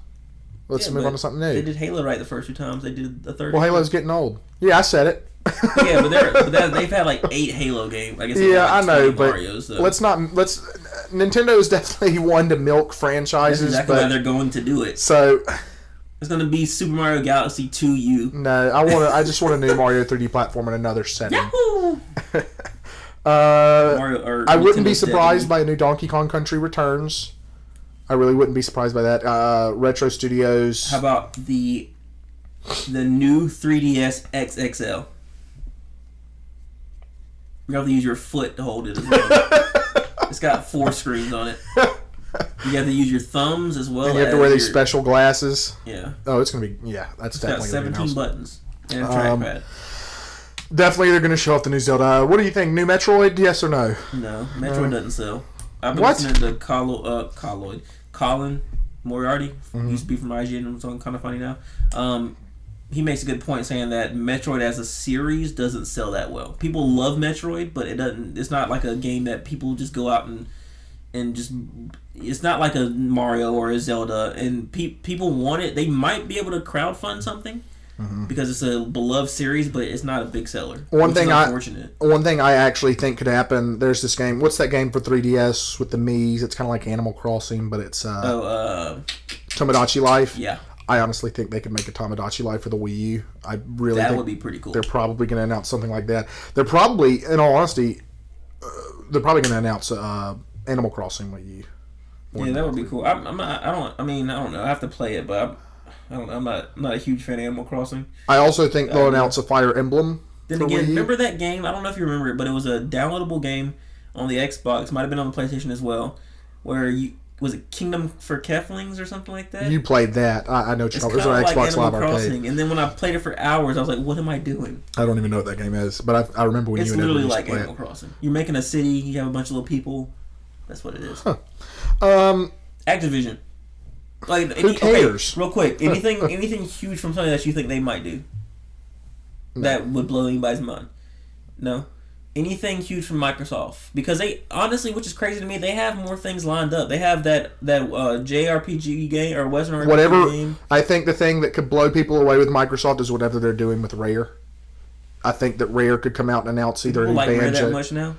Let's move on to something new. They did Halo right the first two times. They did the third. Well, Halo's getting old. Yeah, I said it. Yeah, but they've had like 8 Halo games. I guess. Yeah, like I know, but Marios, Nintendo is definitely one to milk franchises. That's exactly why they're going to do it. So it's going to be Super Mario Galaxy 2U. No, I just want a new Mario 3D platform in another setting. Yahoo! I wouldn't be surprised by a new Donkey Kong Country Returns. I really wouldn't be surprised by that. Retro Studios. How about the new 3DS XXL? You have to use your foot to hold it as well. It's got 4 screens on it. You have to use your thumbs as well. And you have to wear these special glasses. Yeah. Oh, it's gonna be that's definitely got 17 buttons and a trackpad. Definitely, they're gonna show off the new Zelda. What do you think? New Metroid? Yes or no? No, Metroid doesn't sell. I've been listening to Colin Moriarty. Used to be from IGN. So kind of funny now. He makes a good point saying that Metroid as a series doesn't sell that well. People love Metroid, but it doesn't. It's not like a game that people just go out and just. It's not like a Mario or a Zelda, and people want it. They might be able to crowdfund something because it's a beloved series, but it's not a big seller. One thing I actually think could happen. There's this game. What's that game for 3DS with the Mii's? It's kind of like Animal Crossing, but it's Tomodachi Life. Yeah. I honestly think they could make a Tomodachi Life for the Wii U. I really think that would be pretty cool. They're probably going to announce something like that. They're probably, in all honesty, going to announce Animal Crossing Wii U. Yeah, that would be cool. I don't know. I have to play it, but I'm not a huge fan of Animal Crossing. I also think they'll announce a Fire Emblem. Then again, remember that game? I don't know if you remember it, but it was a downloadable game on the Xbox. Might have been on the PlayStation as well, where was it Kingdom for Keflings or something like that? You played that. I know what you're talking about. It was on like Xbox Live Arcade. And then when I played it for hours, I was like, what am I doing? I don't even know what that game is, but I remember when it's you and literally used like to play Animal Crossing. You're making a city, you have a bunch of little people. That's what it is. Huh. Activision. Who cares? Okay, real quick. Anything huge from something that you think they might do? No. That would blow anybody's mind? No? Anything huge from Microsoft? Because they, honestly, which is crazy to me, they have more things lined up. They have that JRPG game or Western RPG game. I think the thing that could blow people away with Microsoft is whatever they're doing with Rare. I think that Rare could come out and announce either a new Banjo. Rare that much now?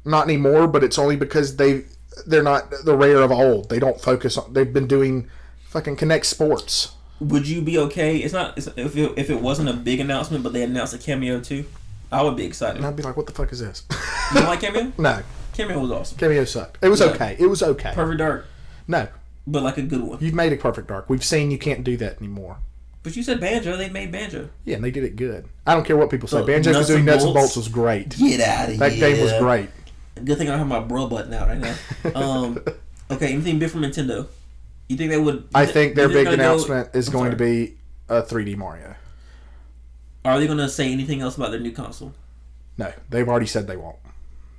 Not anymore, but it's only because they're not the Rare of old. They don't focus on. They've been doing fucking Connect Sports. Would you be okay? If it wasn't a big announcement, but they announced a Cameo too, I would be excited. And I'd be like, "What the fuck is this?" You don't like Cameo? No. Cameo was awesome. Cameo sucked. It was okay. It was okay. Perfect Dark. No. But like a good one. You've made a Perfect Dark. We've seen you can't do that anymore. But you said Banjo. They made Banjo. Yeah, and they did it good. I don't care what people say. Banjo-Kazooie Nuts and Bolts was great. Get out of here. That game was great. Good thing I have my bro button out right now. Okay, anything big from Nintendo? You think they would? I think their big announcement is going to be a 3D Mario. Are they going to say anything else about their new console? No, they've already said they won't.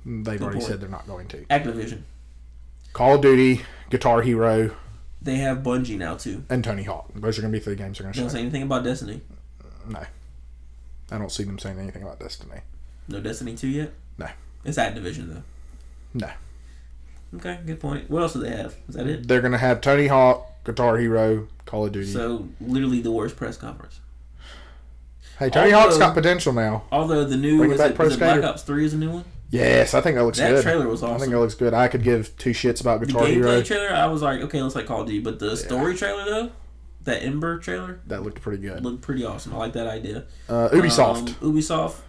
They've already said they're not going to. Activision. Call of Duty, Guitar Hero. They have Bungie now too. And Tony Hawk. Those are going to be 3 games they're going to show. Don't say anything about Destiny. No. I don't see them saying anything about Destiny. No Destiny 2 yet? No. It's Activision though. No. Okay, good point. What else do they have? Is that it? They're going to have Tony Hawk, Guitar Hero, Call of Duty. So, literally the worst press conference. Hey, Tony Hawk's got potential now. Although the new, is it Black Ops 3 is a new one? Yes, I think that looks good. That trailer was awesome. I think it looks good. I could give 2 shits about Guitar Hero. The gameplay trailer, I was like, okay, looks like Call of Duty. But the story trailer, though, that Ember trailer, that looked pretty good. Looked pretty awesome. I like that idea. Ubisoft.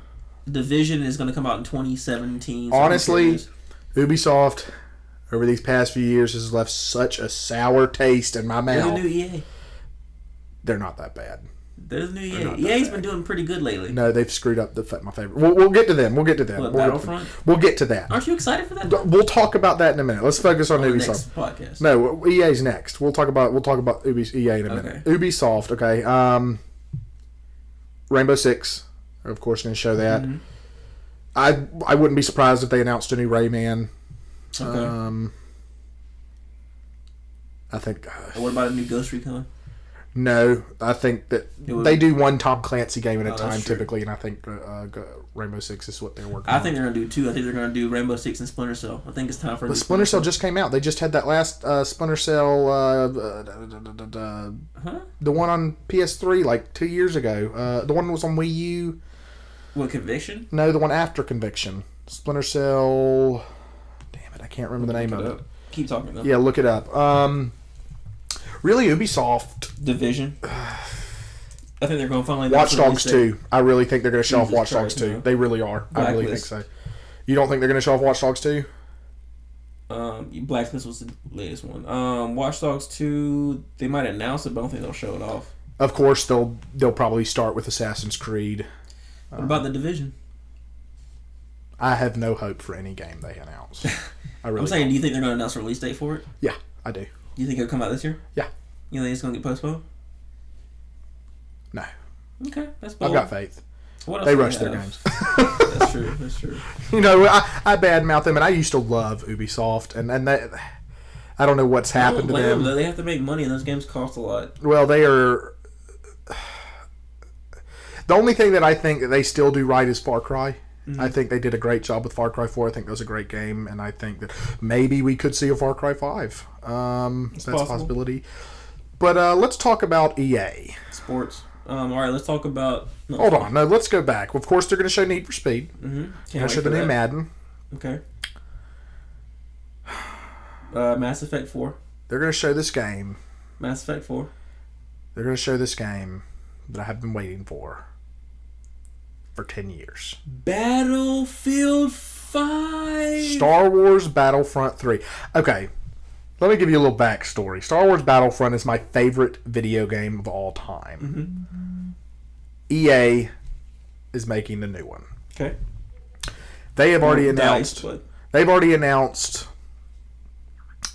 Division is going to come out in 2017. Honestly, Ubisoft, over these past few years, has left such a sour taste in my mouth. There's a new EA. They're not that bad. There's a new EA. EA's been doing pretty good lately. No, they've screwed up my favorite. We'll get to them. What, Battlefront? We'll get to that. Aren't you excited for that? We'll talk about that in a minute. Let's focus on Ubisoft. Next podcast. No, EA's next. We'll talk about EA in a minute. Ubisoft, okay. Rainbow Six, are of course, going to show that. Mm-hmm. I wouldn't be surprised if they announced a new Rayman. Okay. I think. What about a new Ghost Recon? No, I think that they do one Tom Clancy game at a time typically, and I think Rainbow Six is what they're working on. I think they're going to do 2. I think they're going to do Rainbow Six and Splinter Cell. I think it's time for. But Splinter Cell just came out. They just had that last Splinter Cell, the one on PS3 like 2 years ago. The one that was on Wii U. What, Conviction? No, the one after Conviction. Splinter Cell. Damn it, I can't remember the name of it. Keep talking though. Yeah, look it up. Really, Ubisoft. Division. I think they're going to finally. Watch Dogs 2. I really think they're going to show off Watch Dogs 2. No. They really are. I really think so. You don't think they're going to show off Watch Dogs 2? Blacklist was the latest one. Watch Dogs 2, they might announce it, but I don't think they'll show it off. Of course, they'll probably start with Assassin's Creed. What about the Division? I have no hope for any game they announce. I'm saying, do you think they're going to announce a release date for it? Yeah, I do. You think it'll come out this year? Yeah. You think it's going to get postponed? No. Okay, that's bold. I've got faith. What else they rush their games. That's true. You know, I badmouth them, and I used to love Ubisoft, and they, I don't know what's happened to them. They have to make money, and those games cost a lot. Well, they are. The only thing that I think that they still do right is Far Cry. Mm-hmm. I think they did a great job with Far Cry 4. I think that was a great game, and I think that maybe we could see a Far Cry 5. That's a possibility. But let's talk about EA. Sports. All right, let's talk about... Hold on. No, let's go back. Of course, they're going to show Need for Speed. Mm-hmm. They're going to show the new Madden. Okay. Mass Effect 4. They're going to show this game. Mass Effect 4. They're going to show this game that I have been waiting for 10 years. Battlefield 5. Star Wars Battlefront 3. Okay, let me give you a little backstory. Star Wars Battlefront is my favorite video game of all time. Mm-hmm. EA is making the new one. Okay. They have already announced. They've already announced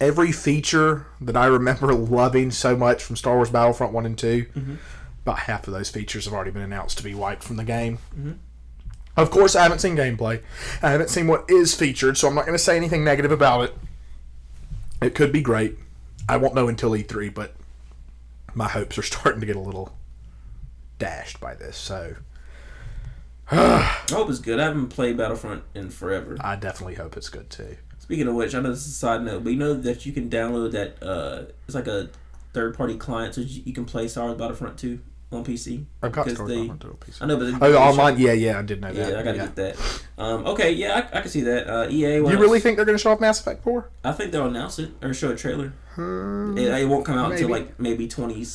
every feature that I remember loving so much from Star Wars Battlefront 1 and 2. Mm-hmm. About half of those features have already been announced to be wiped from the game. Mm-hmm. Of course, I haven't seen gameplay. I haven't seen what is featured, so I'm not going to say anything negative about it. It could be great. I won't know until E3, but my hopes are starting to get a little dashed by this. So I hope it's good. I haven't played Battlefront in forever. I definitely hope it's good too. Speaking of which, I know this is a side note, but you know that you can download that. It's like a third-party client, so you can play Star Wars Battlefront 2 on PC. I've got Star Wars Battlefront 2 on PC. I know, but online, yeah, I did know that. Yeah, I gotta get that. Okay, yeah, I can see that. EA. You really think they're gonna show off Mass Effect 4? I think they'll announce it or show a trailer. It won't come out until like maybe 20.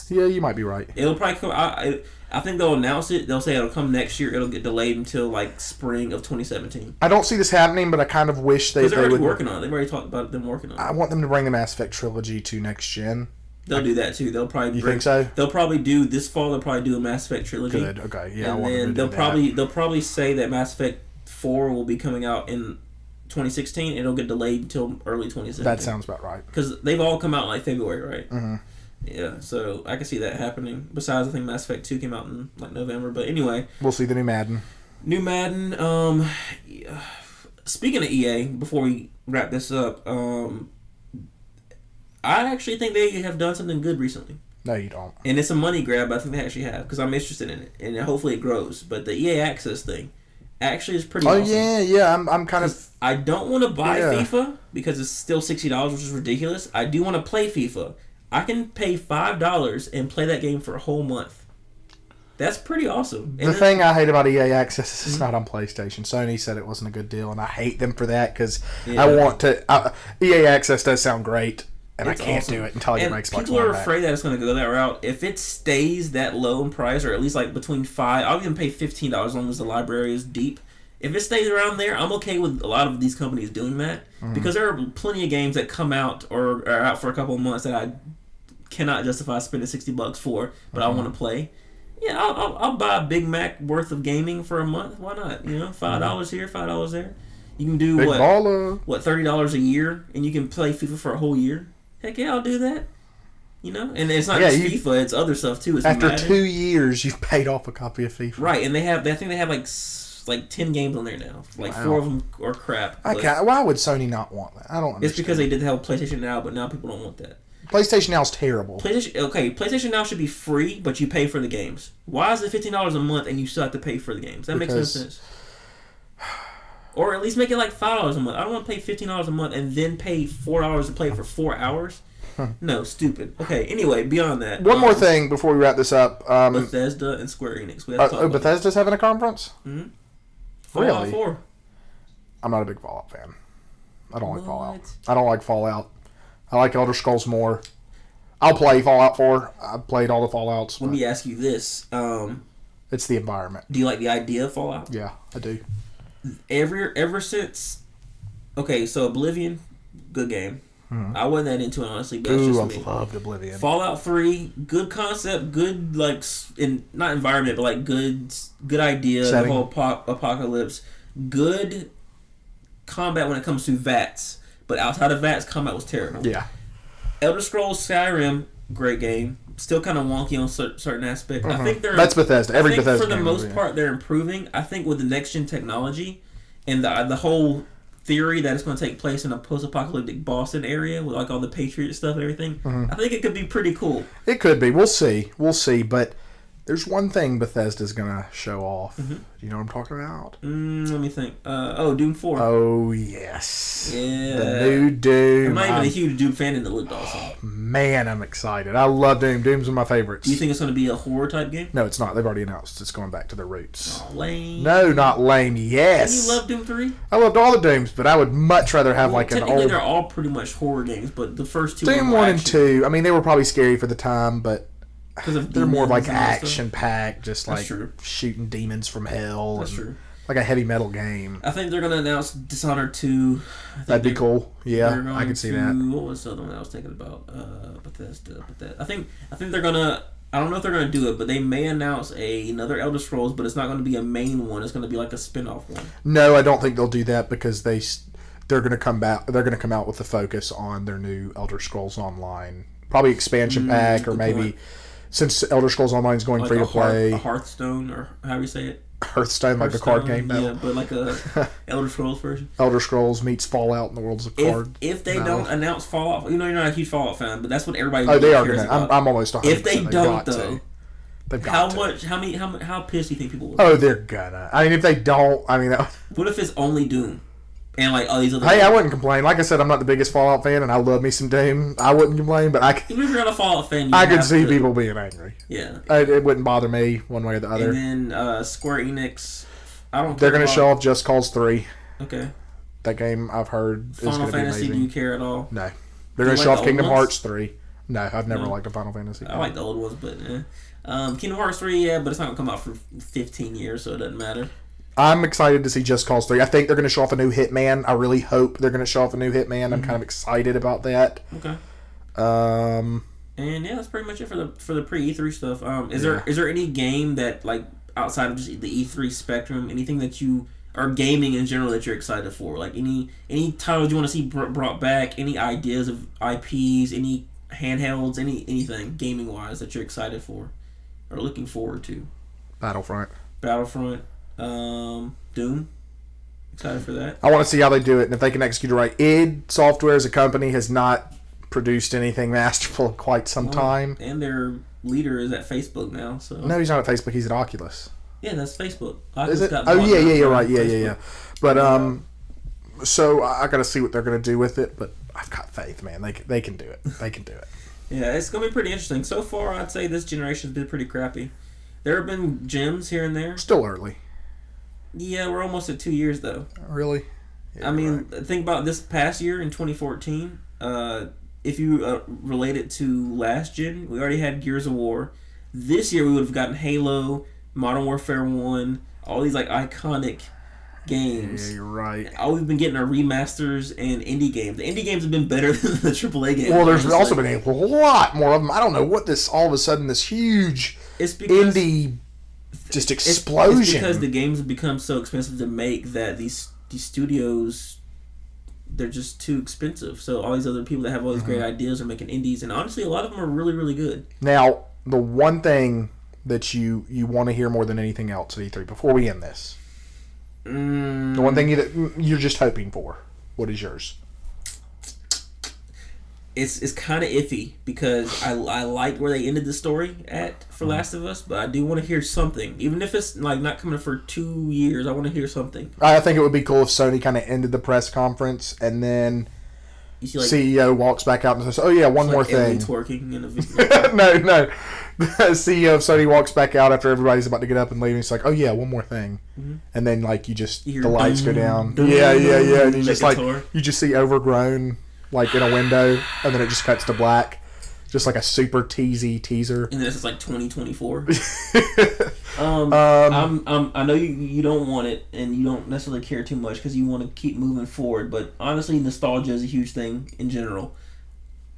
Yeah, you might be right. It'll probably come. I think they'll announce it. They'll say it'll come next year. It'll get delayed until like spring of 2017. I don't see this happening, but I kind of wish they they're already would. Working on it. They've already talked about them working on it. I want them to bring the Mass Effect trilogy to next gen. They'll do that too. They'll probably. You think so? They'll probably do this fall. They'll probably do a Mass Effect trilogy. Good. Okay. Yeah. And then they'll probably say that Mass Effect 4 will be coming out in 2016. It'll get delayed until early 2017. That sounds about right. Because they've all come out in like February, right? Mm-hmm. Yeah, so I can see that happening. Besides, I think Mass Effect 2 came out in like November. But anyway, we'll see the new Madden. Yeah. Speaking of EA, before we wrap this up, I actually think they have done something good recently. No, you don't. And it's a money grab, but I think they actually have, because I'm interested in it, and hopefully it grows. But the EA Access thing actually is pretty awesome. Yeah. I'm kind of... I don't want to buy FIFA, because it's still $60, which is ridiculous. I do want to play FIFA. I can pay $5 and play that game for a whole month. That's pretty awesome. The thing I hate about EA Access is it's not on PlayStation. Sony said it wasn't a good deal, and I hate them for that, because I want to... EA Access does sound great, and it's I can't do it until I get my Xbox One. People are afraid that it's going to go that route. If it stays that low in price, or at least like between $5, I'll even pay $15 as long as the library is deep. If it stays around there, I'm okay with a lot of these companies doing that, because there are plenty of games that come out or are out for a couple of months that I cannot justify spending $60 for, but I want to play. Yeah, I'll buy a Big Mac worth of gaming for a month. Why not? You know, $5 here, $5 there. You can do Big what baller. $30 a year, and you can play FIFA for a whole year. Heck yeah, I'll do that. You know, and it's not just FIFA; it's other stuff too. It's after Madden. 2 years, you've paid off a copy of FIFA. Right, and I think they have like 10 games on there now. Like 4 of them are crap. Why would Sony not want that? I don't understand. It's because they did have PlayStation Now, but now people don't want that. PlayStation Now is terrible. PlayStation Now should be free, but you pay for the games. Why is it $15 a month and you still have to pay for the games? That makes no sense. Or at least make it like $5 a month. I don't want to pay $15 a month and then pay $4 to play for 4 hours. No, stupid. Okay, anyway, beyond that. One more thing before we wrap this up. Bethesda and Square Enix. Bethesda's having a conference? Mm-hmm. Really? Fallout 4. I'm not a big Fallout fan. I don't like Fallout. I don't like Fallout. I like Elder Scrolls more. I'll play Fallout 4. I've played all the Fallouts. Let me ask you this. It's the environment. Do you like the idea of Fallout? Yeah, I do. Ever since... Okay, so Oblivion, good game. I wasn't that into it, honestly, but that's just me. I loved Oblivion. Fallout 3, good concept, good, like, not environment, but, like, good idea, setting. The whole apocalypse. Good combat when it comes to VATS. But outside of VATS, combat was terrible. Yeah. Elder Scrolls Skyrim, great game. Still kind of wonky on certain aspects. I think that's Bethesda. Bethesda for the most part, they're improving. I think with the next-gen technology and the whole theory that it's going to take place in a post-apocalyptic Boston area with like all the Patriot stuff and everything, I think it could be pretty cool. It could be. We'll see. But there's one thing Bethesda's going to show off. Do you know what I'm talking about? Let me think. Doom 4. Oh, yes. Yeah. The new Doom. I'm not even a huge Doom fan, and it looked awesome. Man, I'm excited. I love Doom. Doom's one of my favorites. Do you think it's going to be a horror-type game? No, it's not. They've already announced it's going back to their roots. Oh, lame. No, not lame. Yes. Didn't you love Doom 3? I loved all the Dooms, but I would much rather have an old... Technically, they're all pretty much horror games, but the first two Doom were 1 and 2, I mean, they were probably scary for the time, but... They're more of like action-packed, just like shooting demons from hell. That's true. Like a heavy metal game. I think they're going to announce Dishonored 2. That'd be cool. Yeah, I could see that. What was the other one I was thinking about? Bethesda. I think they're going to... I don't know if they're going to do it, but they may announce another Elder Scrolls, but it's not going to be a main one. It's going to be like a spin-off one. No, I don't think they'll do that because they're going to come back. They're going to come out with the focus on their new Elder Scrolls Online, probably expansion pack, or maybe... Point. Since Elder Scrolls Online is going free to play, a Hearthstone, or however you say it, Hearthstone, like the card game. Yeah, but like a Elder Scrolls version. Elder Scrolls meets Fallout in the worlds of cards. If they don't announce Fallout, you're not a huge Fallout fan, but that's what everybody. They are going to. I'm almost 100%. If they don't, though, they've got to. How pissed do you think people will? Oh, they're gonna. I mean, if they don't, what if it's only Doom? And like all these other. Hey, I wouldn't complain. Like I said, I'm not the biggest Fallout fan, and I love me some Doom. I wouldn't complain, but even if you're not a Fallout fan, I could see people being angry. Yeah, it wouldn't bother me one way or the other. And then Square Enix, they're going to show off Just Cause 3. Okay. That game I've heard is going to be amazing. Final Fantasy, do you care at all? No. They're going to show off Kingdom Hearts 3. No, I've never liked a Final Fantasy. I like the old ones, but Kingdom Hearts 3, yeah, but it's not going to come out for 15 years, so it doesn't matter. I'm excited to see Just Cause 3. I think they're going to show off a new Hitman. I really hope they're going to show off a new Hitman. I'm kind of excited about that. Okay. And yeah, that's pretty much it for the pre-E3 stuff. Is there any game that, like, outside of just the E3 spectrum, anything that you or gaming in general that you're excited for? Like any titles you want to see brought back, any ideas of IPs, any handhelds, anything gaming wise that you're excited for or looking forward to? Battlefront, Doom. Excited for that. I want to see how they do it, and if they can execute it right. id Software as a company has not produced anything masterful in quite some time. And their leader is at Facebook now. So no, he's not at Facebook. He's at Oculus. Yeah, that's Facebook. Is it? Oh yeah, you're right. Yeah. But so I got to see what they're going to do with it. But I've got faith, man. They can do it. They can do it. Yeah, it's going to be pretty interesting. So far, I'd say this generation's been pretty crappy. There have been gems here and there. Still early. Yeah, we're almost at 2 years though. Really? Yeah, I mean, think about this past year in 2014. If you relate it to last gen, we already had Gears of War. This year we would have gotten Halo, Modern Warfare 1, all these like iconic games. Yeah, you're right. All we've been getting are remasters and indie games. The indie games have been better than the AAA games. Well, there's also been a lot more of them. I don't know what this all of a sudden this huge indie just explosion. It's because the games have become so expensive to make that these studios, they're just too expensive. So all these other people that have all these great ideas are making indies, and honestly, a lot of them are really, really good. Now, the one thing that you want to hear more than anything else at E3 before we end this, the one thing you're just hoping for, what is yours? It's kind of iffy because I liked where they ended the story at for Last of Us, but I do want to hear something, even if it's like not coming for 2 years. I want to hear something. I think it would be cool if Sony kind of ended the press conference and then you see, like, CEO walks back out and says, "Oh yeah, one more thing." Twerking in a video. No. The CEO of Sony walks back out after everybody's about to get up and leave, and he's like, "Oh yeah, one more thing," and then like the lights go down. Yeah, and you just you just see Overgrown like in a window, and then it just cuts to black, just like a super teasy teaser. And then it's like 2024. I know you don't want it, and you don't necessarily care too much because you want to keep moving forward. But honestly, nostalgia is a huge thing in general.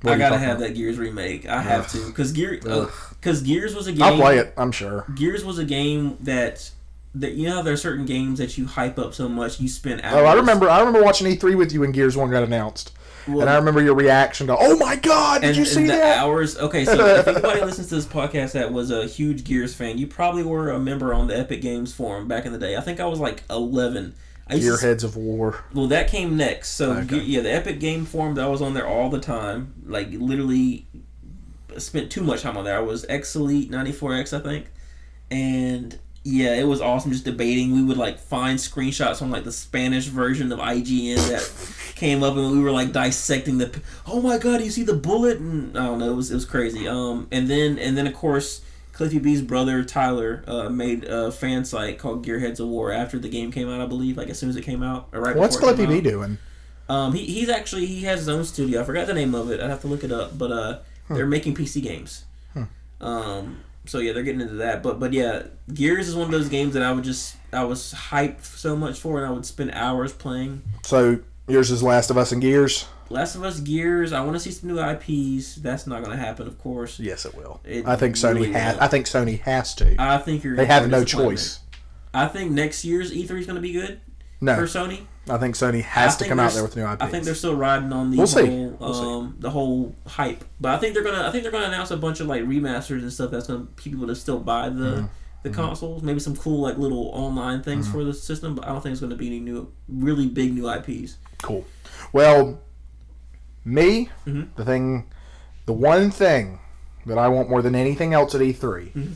I gotta have that Gears remake. I have to because Gears was a game. I'll play it. I'm sure. Gears was a game that you know there are certain games that you hype up so much you spend hours. Oh, I remember watching E3 with you when Gears 1 got announced. Well, and I remember your reaction to, "Oh my God, did you see that?" Hours. Okay, so if anybody listens to this podcast that was a huge Gears fan, you probably were a member on the Epic Games forum back in the day. I think I was like 11. Gearheads of War. Well, that came next. So okay. Yeah, the Epic Game forum, I was on there all the time. Like literally, spent too much time on there. I was X Elite 94X, I think, and yeah, it was awesome just debating. We would like find screenshots on like the Spanish version of IGN that came up, and we were like dissecting oh my God, you see the bullet? And I don't know, it was crazy. And then of course Cliffy B's brother Tyler made a fan site called Gearheads of War after the game came out, I believe, like as soon as it came out. Or right What's Cliffy B doing? He has his own studio. I forgot the name of it. I'd have to look it up, but they're making PC games. So yeah, they're getting into that. But yeah, Gears is one of those games that I was hyped so much for, and I would spend hours playing. So yours is Last of Us and Gears? Last of Us, Gears. I want to see some new IPs. That's not going to happen, of course. Yes, it will. I think Sony has to. I think they have no choice. I think next year's E3 is going to be good. No. For Sony. I think Sony has to come out there with new IPs. I think they're still riding on the whole hype. But I think they're gonna announce a bunch of like remasters and stuff that's gonna keep people to still buy the consoles. Maybe some cool like little online things for the system. But I don't think it's gonna be any really big new IPs. Cool. Well, the one thing that I want more than anything else at E3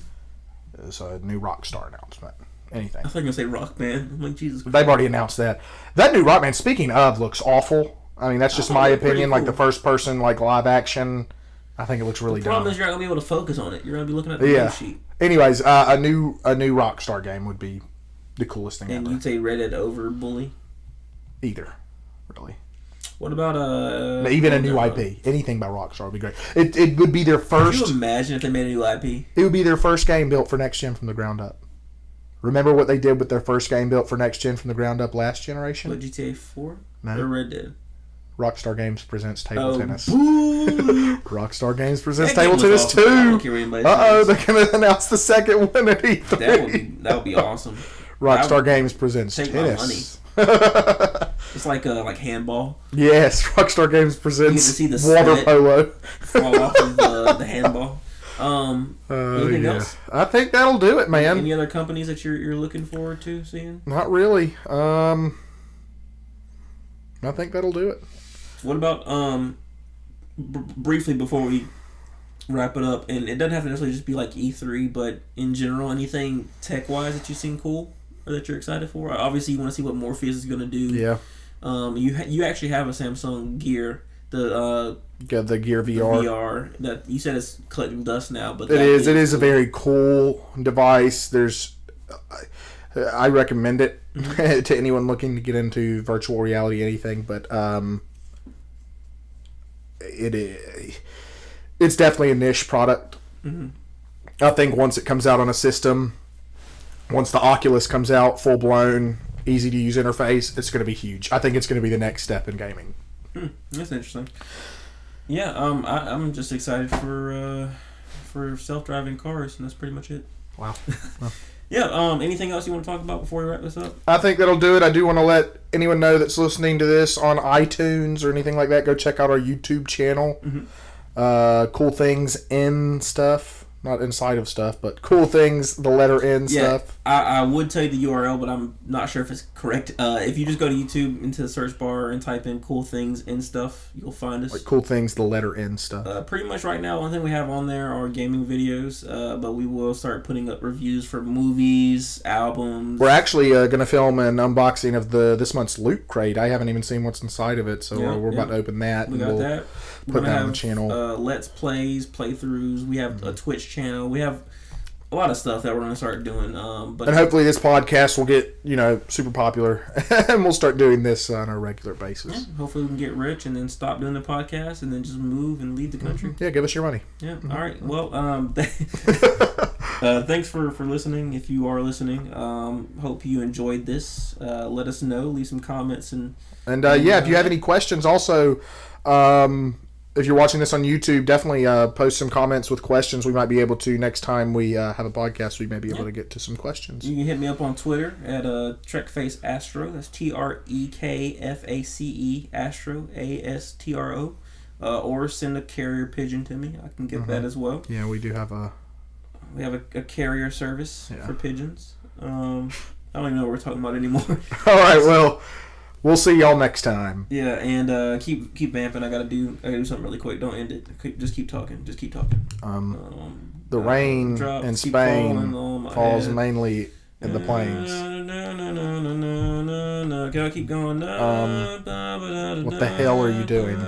is a new Rockstar announcement. Anything. I think I'm gonna say Rock Band. I'm like, Jesus Christ. They've already announced that. That new Rock Band, speaking of, looks awful. I mean, that's just my opinion. Cool. Like the first person, like live action, I think it looks really dumb. The problem is you're not gonna be able to focus on it. You're gonna be looking at the news sheet. Anyways, a new Rockstar game would be the coolest thing ever. And you'd say Red Dead over Bully? Either, really. What about even a new IP? Anything by Rockstar would be great. It would be their first. Could you imagine if they made a new IP? It would be their first game built for next gen from the ground up. Remember what they did with their first game built for next gen from the ground up last generation? What, GTA 4? No. Or Red Dead? Rockstar Games presents Table Tennis. Boo! Rockstar Games presents Table Tennis 2. Uh-oh, they're going to announce the second one at E3. That would be awesome. Rockstar Games presents take tennis. My money. It's like handball. Yes, Rockstar Games presents water polo. Fall off of the handball. Anything else? I think that'll do it, man. Any other companies that you're looking forward to seeing? Not really. I think that'll do it. What about briefly before we wrap it up, and it doesn't have to necessarily just be like E3, but in general, anything tech-wise that you've seen cool or that you're excited for? Obviously, you want to see what Morpheus is going to do. Yeah. You actually have a Samsung Gear, the Gear VR. The VR that you said is collecting dust now, but it is a very cool device. I recommend it to anyone looking to get into virtual reality, anything, but it's definitely a niche product. Mm-hmm. I think once it comes out on a system, once the Oculus comes out full blown, easy to use interface, it's going to be huge. I think it's going to be the next step in gaming. That's interesting. Yeah, I'm just excited for self-driving cars, and that's pretty much it. Wow. Yeah. Anything else you want to talk about before we wrap this up? I think that'll do it. I do want to let anyone know that's listening to this on iTunes or anything like that, go check out our YouTube channel. Mm-hmm. Cool Things in Stuff. Not inside of stuff, but Cool Things, the letter N stuff. I would tell you the URL, but I'm not sure if it's correct. If you just go to YouTube into the search bar and type in Cool Things in Stuff, you'll find us. Like Cool Things, the letter N stuff. Pretty much right now, one thing we have on there are gaming videos, but we will start putting up reviews for movies, albums. We're actually going to film an unboxing of this month's Loot Crate. I haven't even seen what's inside of it, so we're about to open that. We got that. Put that on the channel. Let's Plays, playthroughs. We have a Twitch channel. We have a lot of stuff that we're going to start doing. And hopefully this podcast will get super popular, and we'll start doing this on a regular basis. Yeah, hopefully we can get rich and then stop doing the podcast and then just move and leave the country. Mm-hmm. Yeah, give us your money. Yeah. Mm-hmm. All right. Well, thanks for listening. If you are listening, hope you enjoyed this. Let us know. Leave some comments and if you have any questions, also. If you're watching this on YouTube, definitely post some comments with questions. We might be able to, next time we have a podcast, we may be able to get to some questions. You can hit me up on Twitter at TrekFaceAstro. That's TrekFace Astro, ASTRO. Or send a carrier pigeon to me. I can get that as well. Yeah, we do have We have a carrier service for pigeons. I don't even know what we're talking about anymore. All right, well... We'll see y'all next time. Yeah, and keep vamping. I gotta do something really quick. Don't end it. Just keep talking. The rain in Spain falls mainly in the plains. Can I keep going? What the hell are you doing?